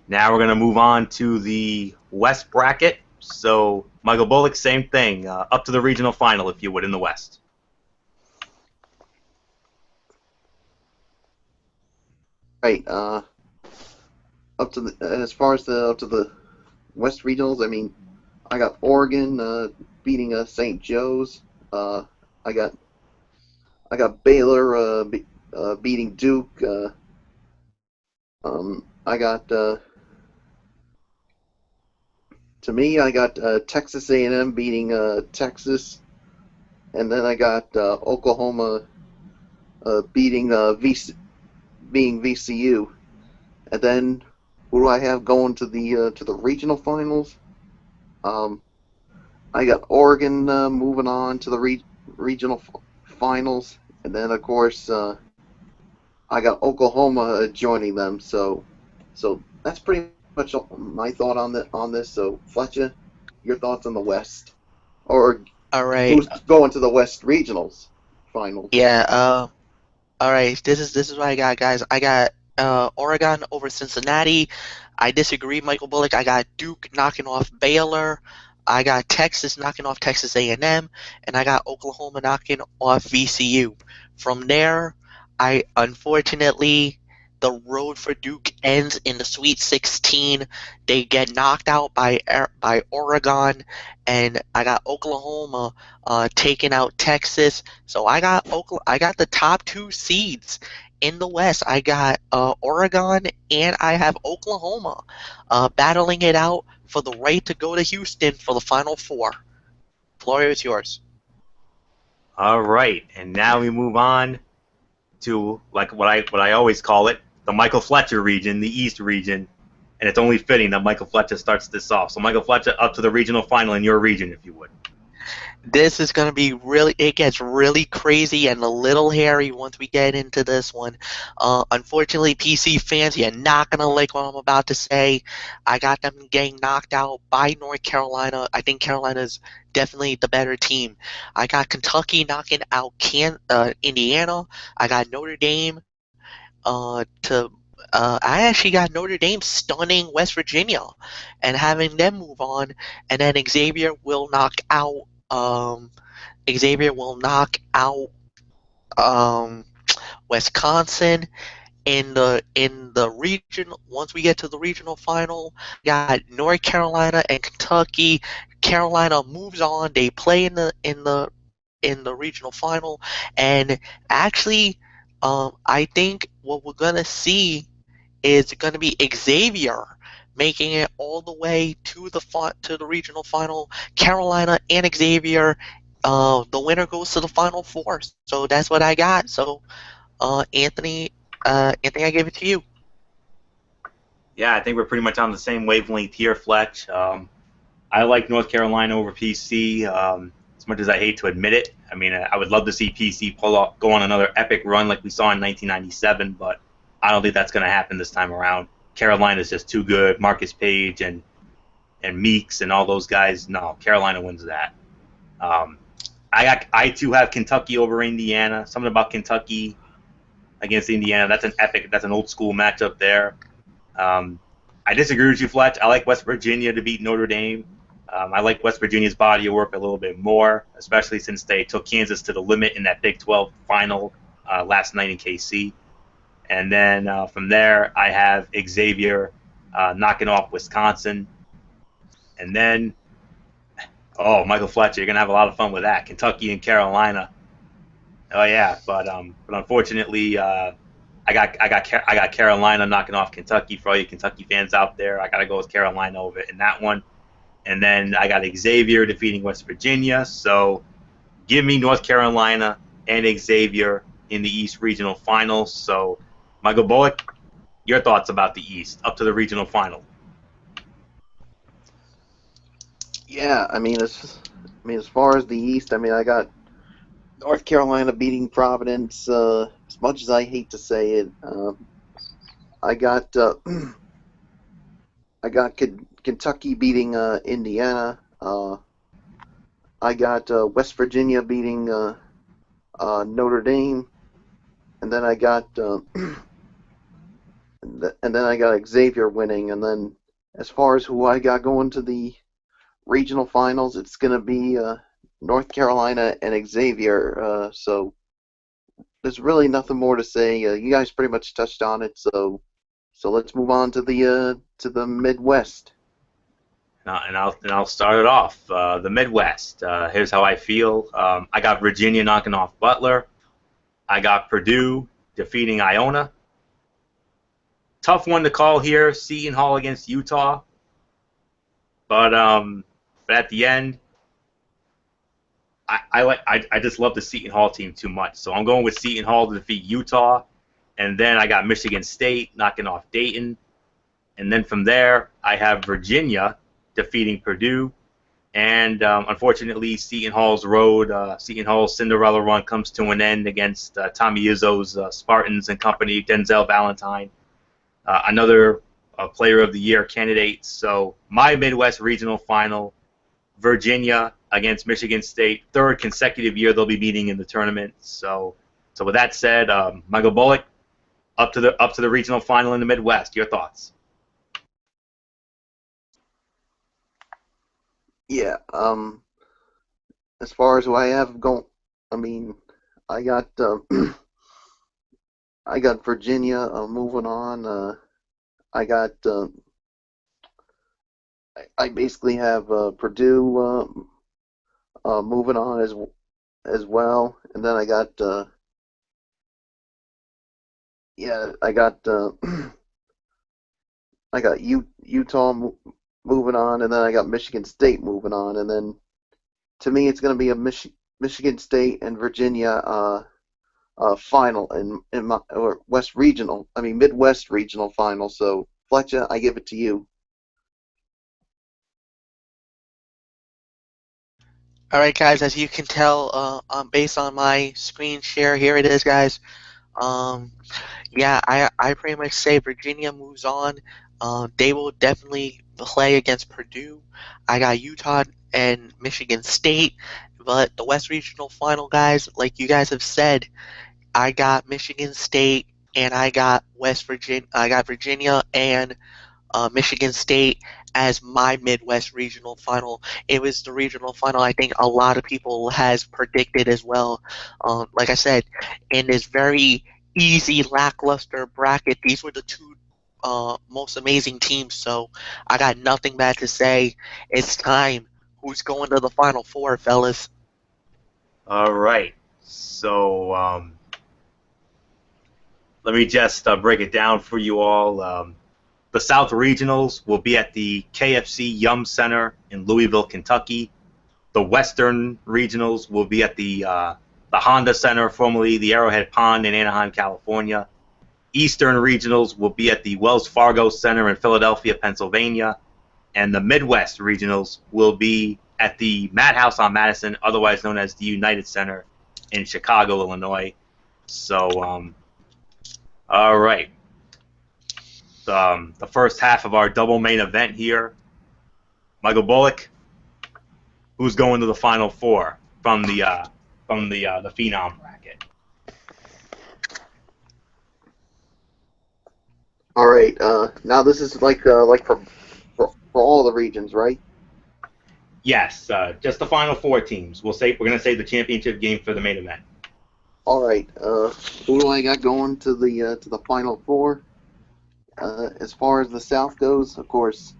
we're going to move on to the West bracket. So, Michael Bullock, same thing. Up to the regional final, if you would, in the West. Right. Up to as far as up to the West regionals, I mean, I got Oregon beating St. Joe's. I got Baylor beating Duke. I got to me, I got Texas A&M beating Texas, and then I got Oklahoma beating VCU, and then who do I have going to the regional finals? I got Oregon moving on to the regional finals, and then of course I got Oklahoma joining them. So that's pretty much my thought on this. So Fletcher, your thoughts on the West, or All right. who's going to the West regionals finals? Yeah. All right. This is what I got, guys. I got Oregon over Cincinnati. I disagree, Michael Bullock. I got Duke knocking off Baylor. I got Texas knocking off Texas A&M, and I got Oklahoma knocking off VCU. From there, I unfortunately the road for Duke ends in the Sweet 16. They get knocked out by Oregon, and I got Oklahoma taking out Texas. So I got the top two seeds in the West. I got Oregon and I have Oklahoma battling it out for the right to go to Houston for the Final Four. Floor is yours. All right, and now we move on to like what I always call it, the Michael Fletcher region, the East region, and it's only fitting that Michael Fletcher starts this off. So Michael Fletcher, up to the regional final in your region, if you would. This is going to be it gets really crazy and a little hairy once we get into this one. Unfortunately, PC fans, you're not going to like what I'm about to say. I got them getting knocked out by North Carolina. I think Carolina's definitely the better team. I got Kentucky knocking out Indiana. I got Notre Dame I actually got Notre Dame stunning West Virginia and having them move on, and then Xavier will knock out Wisconsin in the region. Once we get to the regional final, got North Carolina and Kentucky. Carolina moves on. They play in the regional final, and actually, I think what we're gonna see is going to be Xavier making it all the way to the regional final. Carolina and Xavier, the winner goes to the Final Four. So that's what I got. So Anthony, I give it to you. Yeah, I think we're pretty much on the same wavelength here, Fletch. I like North Carolina over PC. As much as I hate to admit it, I mean, I would love to see PC go on another epic run like we saw in 1997, but I don't think that's going to happen this time around. Carolina's just too good. Marcus Page and Meeks and all those guys. No, Carolina wins that. I too have Kentucky over Indiana. Something about Kentucky against Indiana. That's an epic. That's an old school matchup there. I disagree with you, Fletch. I like West Virginia to beat Notre Dame. I like West Virginia's body of work a little bit more, especially since they took Kansas to the limit in that Big 12 final last night in KC. And then from there, I have Xavier knocking off Wisconsin. And then, oh, Michael Fletcher, you're going to have a lot of fun with that. Kentucky and Carolina. Oh, yeah. But unfortunately, I got Carolina knocking off Kentucky. For all you Kentucky fans out there, I got to go with Carolina over in that one. And then I got Xavier defeating West Virginia. So give me North Carolina and Xavier in the East Regional Finals. So, Michael Bullock, your thoughts about the East up to the regional final? Yeah, as far as the East, I got North Carolina beating Providence. As much as I hate to say it, I got Kentucky beating Indiana. I got West Virginia beating Notre Dame, and then I got Xavier winning. And then as far as who I got going to the regional finals, it's going to be North Carolina and Xavier. So there's really nothing more to say. You guys pretty much touched on it. So let's move on to the Midwest. And I'll start it off. The Midwest. Here's how I feel. I got Virginia knocking off Butler. I got Purdue defeating Iona. Tough one to call here. Seton Hall against Utah. But at the end, I just love the Seton Hall team too much. So I'm going with Seton Hall to defeat Utah. And then I got Michigan State knocking off Dayton. And then from there, I have Virginia defeating Purdue. And unfortunately, Seton Hall's Cinderella run comes to an end against Tommy Izzo's Spartans and company, Denzel Valentine, another Player of the Year candidate. So my Midwest Regional Final, Virginia against Michigan State, third consecutive year they'll be meeting in the tournament. So with that said, Michael Bullock, up to the regional final in the Midwest. Your thoughts? Yeah. As far as who I have going, I got I got Virginia moving on. I basically have Purdue moving on as well, and then I got Utah moving on, and then I got Michigan State moving on, and then to me it's going to be a Michigan State and Virginia final in my or Midwest regional final. So Fletcher, I give it to you. All right, guys. As you can tell, based on my screen share, here it is, guys. Yeah, I pretty much say Virginia moves on. They will definitely play against Purdue. I got Utah and Michigan State, but the West Regional Final, guys, like you guys have said, I got Michigan State and I got West Virginia. I got Virginia and Michigan State as my Midwest Regional Final. It was the regional final I think a lot of people has predicted as well. Like I said, in this very easy, lackluster bracket, these were the two most amazing teams. So I got nothing bad to say. It's time. Who's going to the Final Four, fellas? All right. So let me just break it down for you all. The South Regionals will be at the KFC Yum Center in Louisville, Kentucky. The Western Regionals will be at the Honda Center, formerly the Arrowhead Pond in Anaheim, California. Eastern Regionals will be at the Wells Fargo Center in Philadelphia, Pennsylvania. And the Midwest Regionals will be at the Madhouse on Madison, otherwise known as the United Center in Chicago, Illinois. So, all right. The first half of our double main event here. Michael Bullock, who's going to the Final Four from the Phenom bracket? All right. Now this is like for all the regions, right? Yes, just the Final Four teams. We're going to save the championship game for the main event. All right. Who do I got going to the Final Four? As far as the South goes, of course,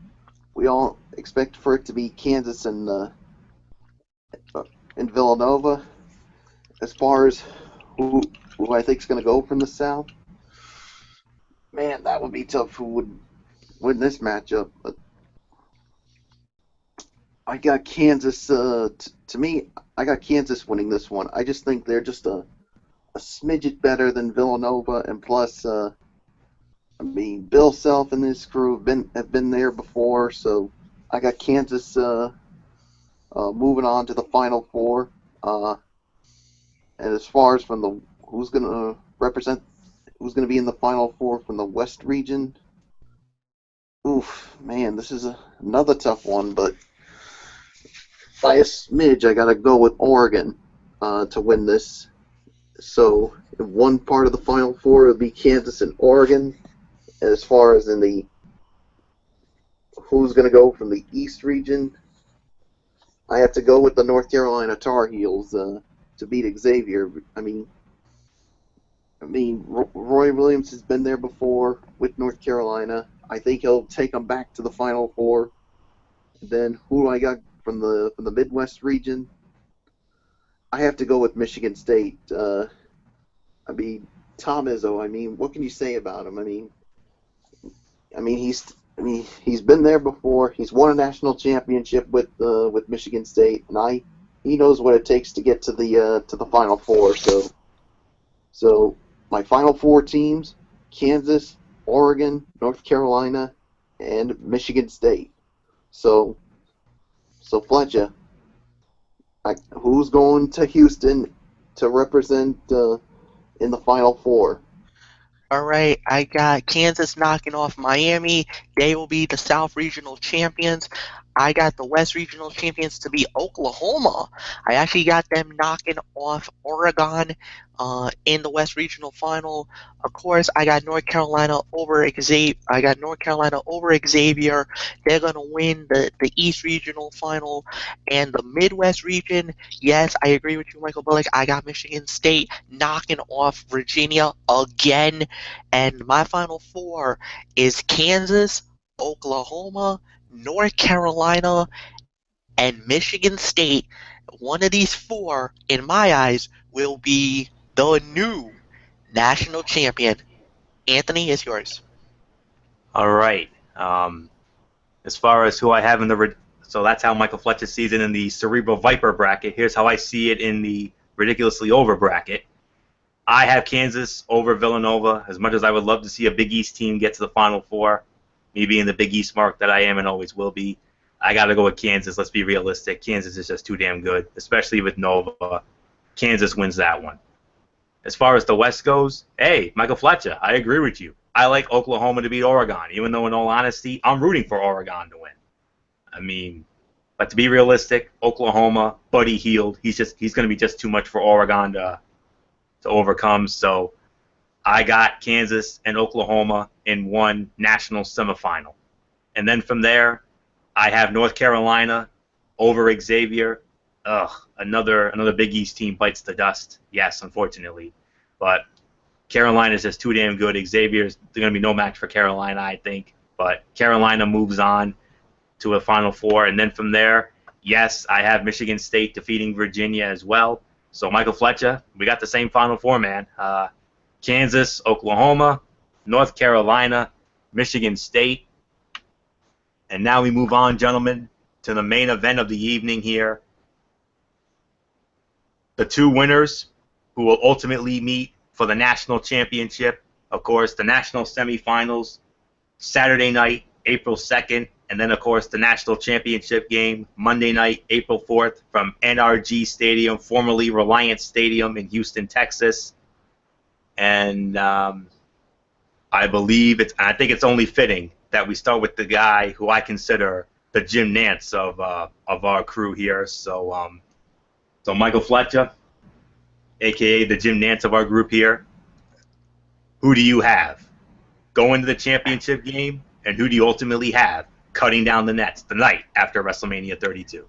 we all expect for it to be Kansas and Villanova. As far as who who I think is going to go from the South, man, that would be tough. Who would win this matchup? But I got Kansas. To me, I got Kansas winning this one. I just think they're just a smidget better than Villanova, and plus, I mean, Bill Self and his crew have been there before, so I got Kansas moving on to the Final Four. And as far as from the who's going to represent, who's going to be in the Final Four from the West region, oof, man, this is another tough one, but by a smidge, I got to go with Oregon to win this. So in one part of the Final Four, it'll be Kansas and Oregon. And as far as in the who's going to go from the East region, I have to go with the North Carolina Tar Heels to beat Xavier. Roy Williams has been there before with North Carolina. I think he'll take them back to the Final Four. Then who do I got from the Midwest region? I have to go with Michigan State. Tom Izzo. What can you say about him? He's been there before. He's won a national championship with Michigan State, and he knows what it takes to get to the Final Four. So my Final Four teams: Kansas, Oregon, North Carolina, and Michigan State. So Fletcher, who's going to Houston to represent in the Final Four? All right, I got Kansas knocking off Miami. They will be the South Regional champions. I got the West Regional champions to be Oklahoma. I actually got them knocking off Oregon in the West Regional final. Of course, I got North Carolina over Xavier. They're gonna win the East Regional final and the Midwest region. Yes, I agree with you, Michael Bullock. I got Michigan State knocking off Virginia again, and my Final Four is Kansas, Oklahoma, North Carolina, and Michigan State. One of these four, in my eyes, will be the new national champion. Anthony, it's yours. All right. As far as who I have in the so that's how Michael Fletcher sees it in the Cerebral Viper bracket. Here's how I see it in the Ridiculously Over bracket. I have Kansas over Villanova. As much as I would love to see a Big East team get to the Final Four, me being the Big East mark that I am and always will be, I got to go with Kansas. Let's be realistic. Kansas is just too damn good, especially with Nova. Kansas wins that one. As far as the West goes, hey, Michael Fletcher, I agree with you. I like Oklahoma to beat Oregon, even though in all honesty, I'm rooting for Oregon to win. But to be realistic, Oklahoma, Buddy Hield, he's going to be just too much for Oregon to overcome. So I got Kansas and Oklahoma in one national semifinal. And then from there, I have North Carolina over Xavier. Another Big East team bites the dust. Yes, unfortunately. But Carolina's just too damn good. Xavier's going to be no match for Carolina, I think. But Carolina moves on to a Final Four. And then from there, yes, I have Michigan State defeating Virginia as well. So, Michael Fletcher, we got the same Final Four, man. Kansas, Oklahoma, North Carolina, Michigan State. And now we move on, gentlemen, to the main event of the evening here. The two winners who will ultimately meet for the national championship. Of course, the national semifinals, Saturday night, April 2nd. And then, of course, the national championship game, Monday night, April 4th, from NRG Stadium, formerly Reliance Stadium in Houston, Texas. And I think it's only fitting that we start with the guy who I consider the Jim Nantz of our crew here. So Michael Fletcher, a.k.a. the Jim Nantz of our group here, who do you have going to the championship game, and who do you ultimately have cutting down the nets the night after WrestleMania 32?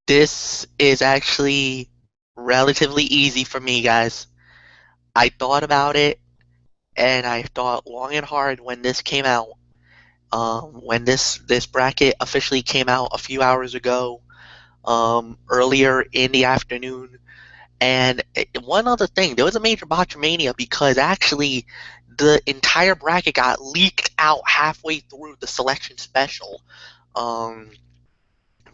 This is actually relatively easy for me, guys. I thought about it, and I thought long and hard when this came out. When this bracket officially came out a few hours ago, earlier in the afternoon. And one other thing, there was a major botchamania because actually the entire bracket got leaked out halfway through the selection special. Um,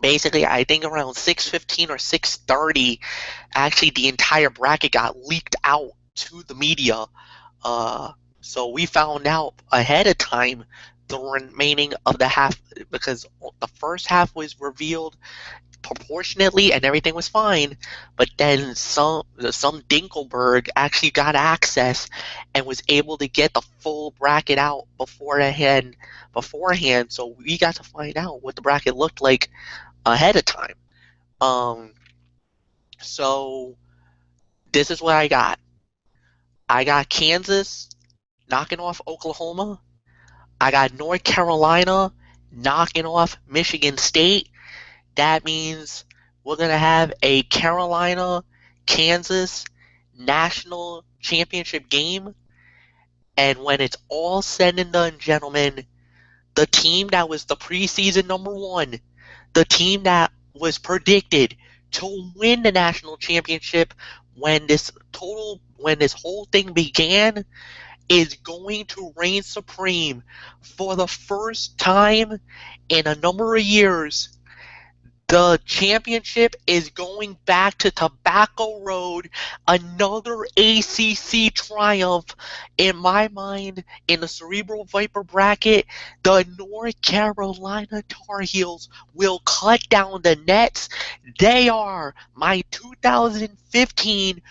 Basically, I think around 6:15 or 6:30, actually the entire bracket got leaked out to the media. Uh, so we found out ahead of time the remaining of the half because the first half was revealed proportionately and everything was fine, but then some Dinkelberg actually got access and was able to get the full bracket out beforehand, so we got to find out what the bracket looked like ahead of time. Um, so this is what I got. I got Kansas knocking off Oklahoma. I got North Carolina knocking off Michigan State. That means we're going to have a Carolina Kansas national championship game. And when it's all said and done, gentlemen, the team that was the preseason number one, the team that was predicted to win the national championship when this whole thing began is going to reign supreme for the first time in a number of years. The championship is going back to Tobacco Road, another ACC triumph. In my mind, in the Cerebral Viper bracket, the North Carolina Tar Heels will cut down the nets. They are my 2015-2016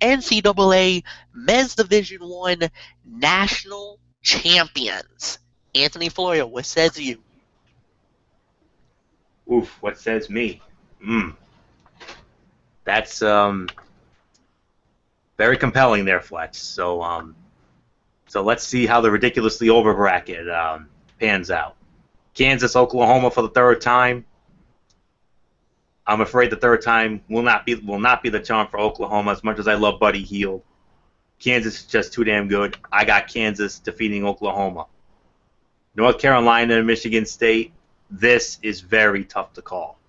NCAA Men's Division I national champions. Anthony Florio, what says you? Oof, what says me? That's very compelling there, Fletch. So let's see how the ridiculously over bracket pans out. Kansas, Oklahoma for the third time. I'm afraid the third time will not be the charm for Oklahoma. As much as I love Buddy Hield, Kansas is just too damn good. I got Kansas defeating Oklahoma. North Carolina and Michigan State. This is very tough to call.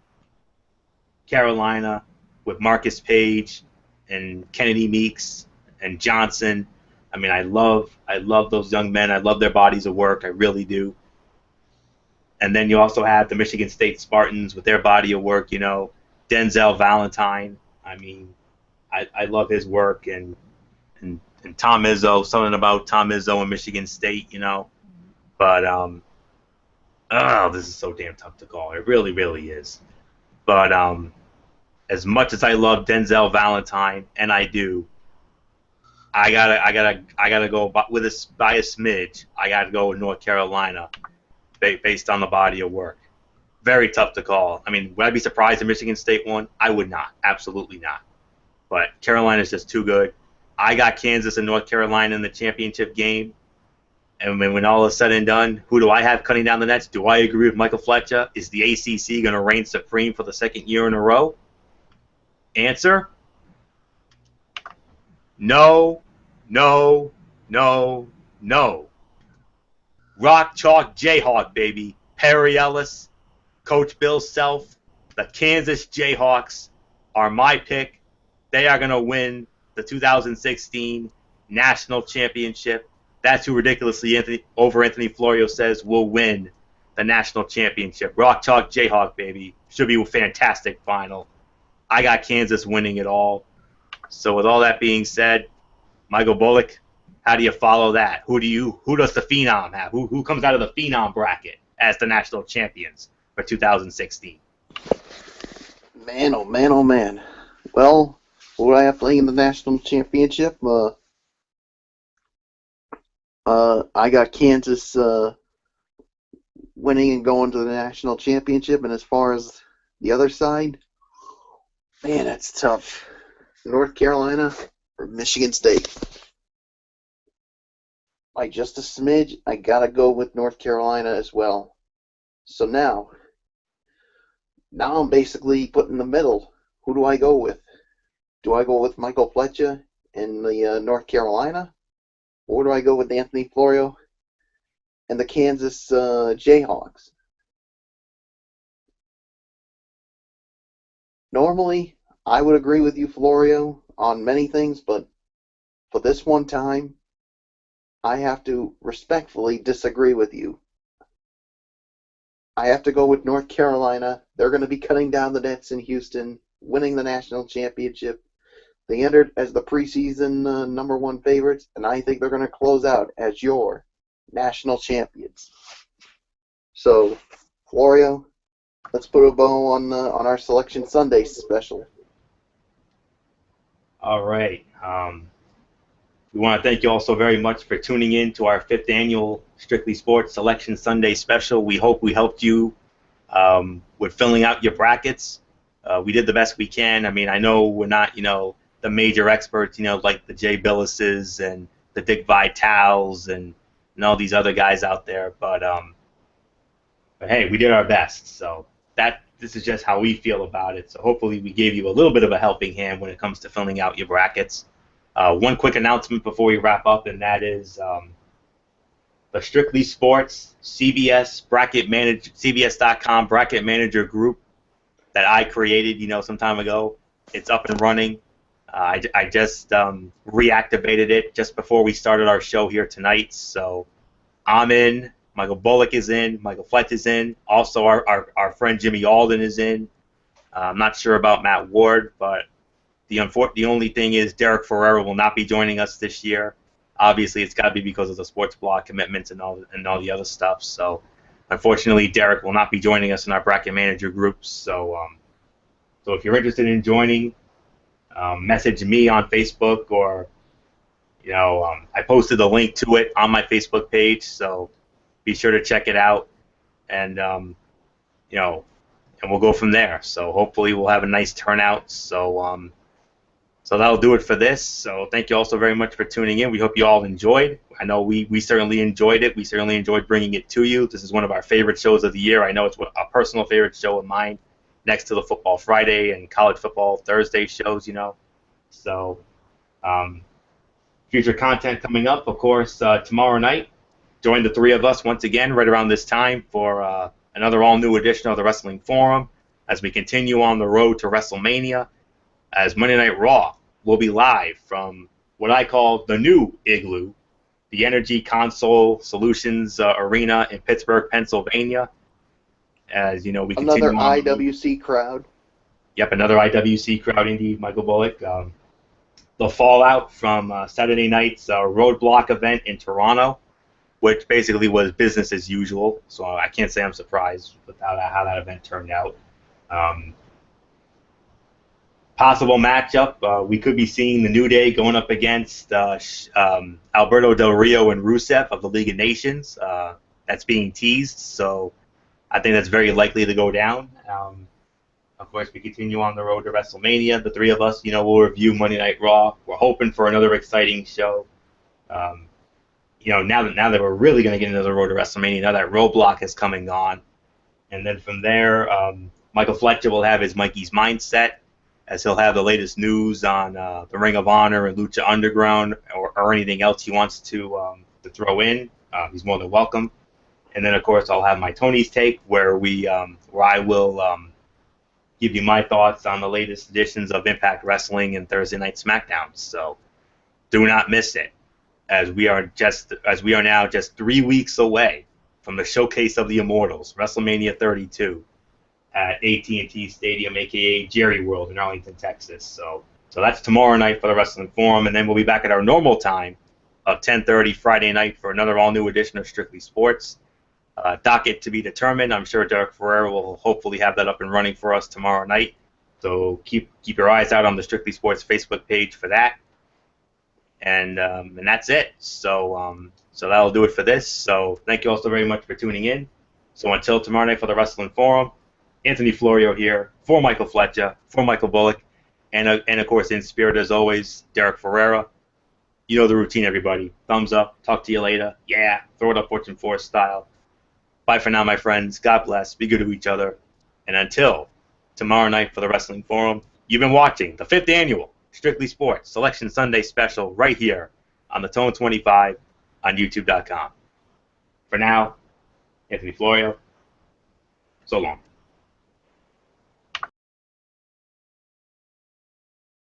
Carolina with Marcus Page and Kennedy Meeks and Johnson. I mean, I love those young men. I love their bodies of work. I really do. And then you also have the Michigan State Spartans with their body of work. Denzel Valentine. I mean, I love his work and Tom Izzo. Something about Tom Izzo and Michigan State. But this is so damn tough to call. It really, really is. But as much as I love Denzel Valentine, and I do, I gotta go by a smidge. I gotta go with North Carolina, based on the body of work. Very tough to call. I mean, would I be surprised if Michigan State won? I would not. Absolutely not. But Carolina's just too good. I got Kansas and North Carolina in the championship game. And when all is said and done, who do I have cutting down the nets? Do I agree with Michael Fletcher? Is the ACC going to reign supreme for the second year in a row? Answer: no, no, no, no. Rock Chalk Jayhawk, baby. Perry Ellis, Coach Bill Self, the Kansas Jayhawks are my pick. They are going to win the 2016 National Championship. That's who ridiculously Anthony Florio says will win the national championship. Rock Chalk Jayhawk, baby. Should be a fantastic final. I got Kansas winning it all. So with all that being said, Michael Bullock, how do you follow that? Who does the Phenom have? Who comes out of the Phenom bracket as the national champions for 2016? Man, oh man, oh man. Well, what do I have playing in the national championship? I got Kansas winning and going to the national championship. And as far as the other side, man, that's tough. North Carolina or Michigan State? By just a smidge, I gotta go with North Carolina as well. So now I'm basically put in the middle. who do I go with? Do I go with Michael Fletcher in the North Carolina, or do I go with Anthony Florio and the Kansas Jayhawks? Normally, I would agree with you, Florio, on many things, but for this one time, I have to respectfully disagree with you. I have to go with North Carolina. They're going to be cutting down the nets in Houston, winning the national championship. They entered as the preseason #1 favorites, and I think they're going to close out as your national champions. So, Florio, let's put a bow on our Selection Sunday special. All right. We want to thank you all so very much for tuning in to our 5th annual Strictly Sports Selection Sunday special. We hope we helped you with filling out your brackets. We did the best we can. I mean, I know we're not, the major experts, like the Jay Billises and the Dick Vitales and all these other guys out there. But hey, we did our best. So this is just how we feel about it. So hopefully we gave you a little bit of a helping hand when it comes to filling out your brackets. One quick announcement before we wrap up, and that is the Strictly Sports CBS.com bracket manager group that I created, some time ago. It's up and running. I just reactivated it just before we started our show here tonight. So I'm in. Michael Bullock is in. Michael Fletch is in. Also, our friend Jimmy Alden is in. I'm not sure about Matt Ward, but the only thing is Derek Ferrera will not be joining us this year. Obviously, it's got to be because of the sports blog commitments and all the other stuff. So, unfortunately, Derek will not be joining us in our bracket manager groups. So if you're interested in joining, message me on Facebook or, I posted a link to it on my Facebook page. So be sure to check it out, and and we'll go from there. So hopefully we'll have a nice turnout. So that'll do it for this. So thank you all so very much for tuning in. We hope you all enjoyed. I know we certainly enjoyed it. We certainly enjoyed bringing it to you. This is one of our favorite shows of the year. I know it's a personal favorite show of mine, next to the Football Friday and College Football Thursday shows, So future content coming up, of course, tomorrow night. Join the three of us once again right around this time for another all-new edition of the Wrestling Forum as we continue on the road to WrestleMania, as Monday Night Raw will be live from what I call the new Igloo, the Energy Console Solutions Arena in Pittsburgh, Pennsylvania. As we continue another on IWC crowd. Yep, another IWC crowd indeed, Michael Bullock. The fallout from Saturday night's Roadblock event in Toronto, which basically was business as usual. So I can't say I'm surprised with how that event turned out. Possible matchup, we could be seeing the New Day going up against Alberto Del Rio and Rusev of the League of Nations. That's being teased, so I think that's very likely to go down. Of course, we continue on the road to WrestleMania. The three of us, we'll review Monday Night Raw. We're hoping for another exciting show. Now that we're really going to get into the road to WrestleMania, now that Roadblock is coming on. And then from there, Michael Fletcher will have his Mikey's Mindset, as he'll have the latest news on the Ring of Honor and Lucha Underground or anything else he wants to throw in. He's more than welcome. And then, of course, I'll have my Tony's Take, where I will give you my thoughts on the latest editions of Impact Wrestling and Thursday Night SmackDown. So do not miss it, as we are now just 3 weeks away from the Showcase of the Immortals, WrestleMania 32. At AT&T Stadium, a.k.a. Jerry World in Arlington, Texas. So that's tomorrow night for the Wrestling Forum, and then we'll be back at our normal time of 10:30 Friday night for another all-new edition of Strictly Sports. Docket to be determined. I'm sure Derek Ferrera will hopefully have that up and running for us tomorrow night. So keep your eyes out on the Strictly Sports Facebook page for that. And that's it. So that'll do it for this. So thank you all so very much for tuning in. So until tomorrow night for the Wrestling Forum, Anthony Florio here for Michael Fletcher, for Michael Bullock, and of course in spirit as always, Derek Ferrera. You know the routine, everybody. Thumbs up. Talk to you later. Yeah. Throw it up Fortune Force style. Bye for now, my friends. God bless. Be good to each other. And until tomorrow night for the Wrestling Forum, You've been watching the 5th annual Strictly Sports Selection Sunday special right here on the Tone 25 on YouTube.com. For now, Anthony Florio, so long.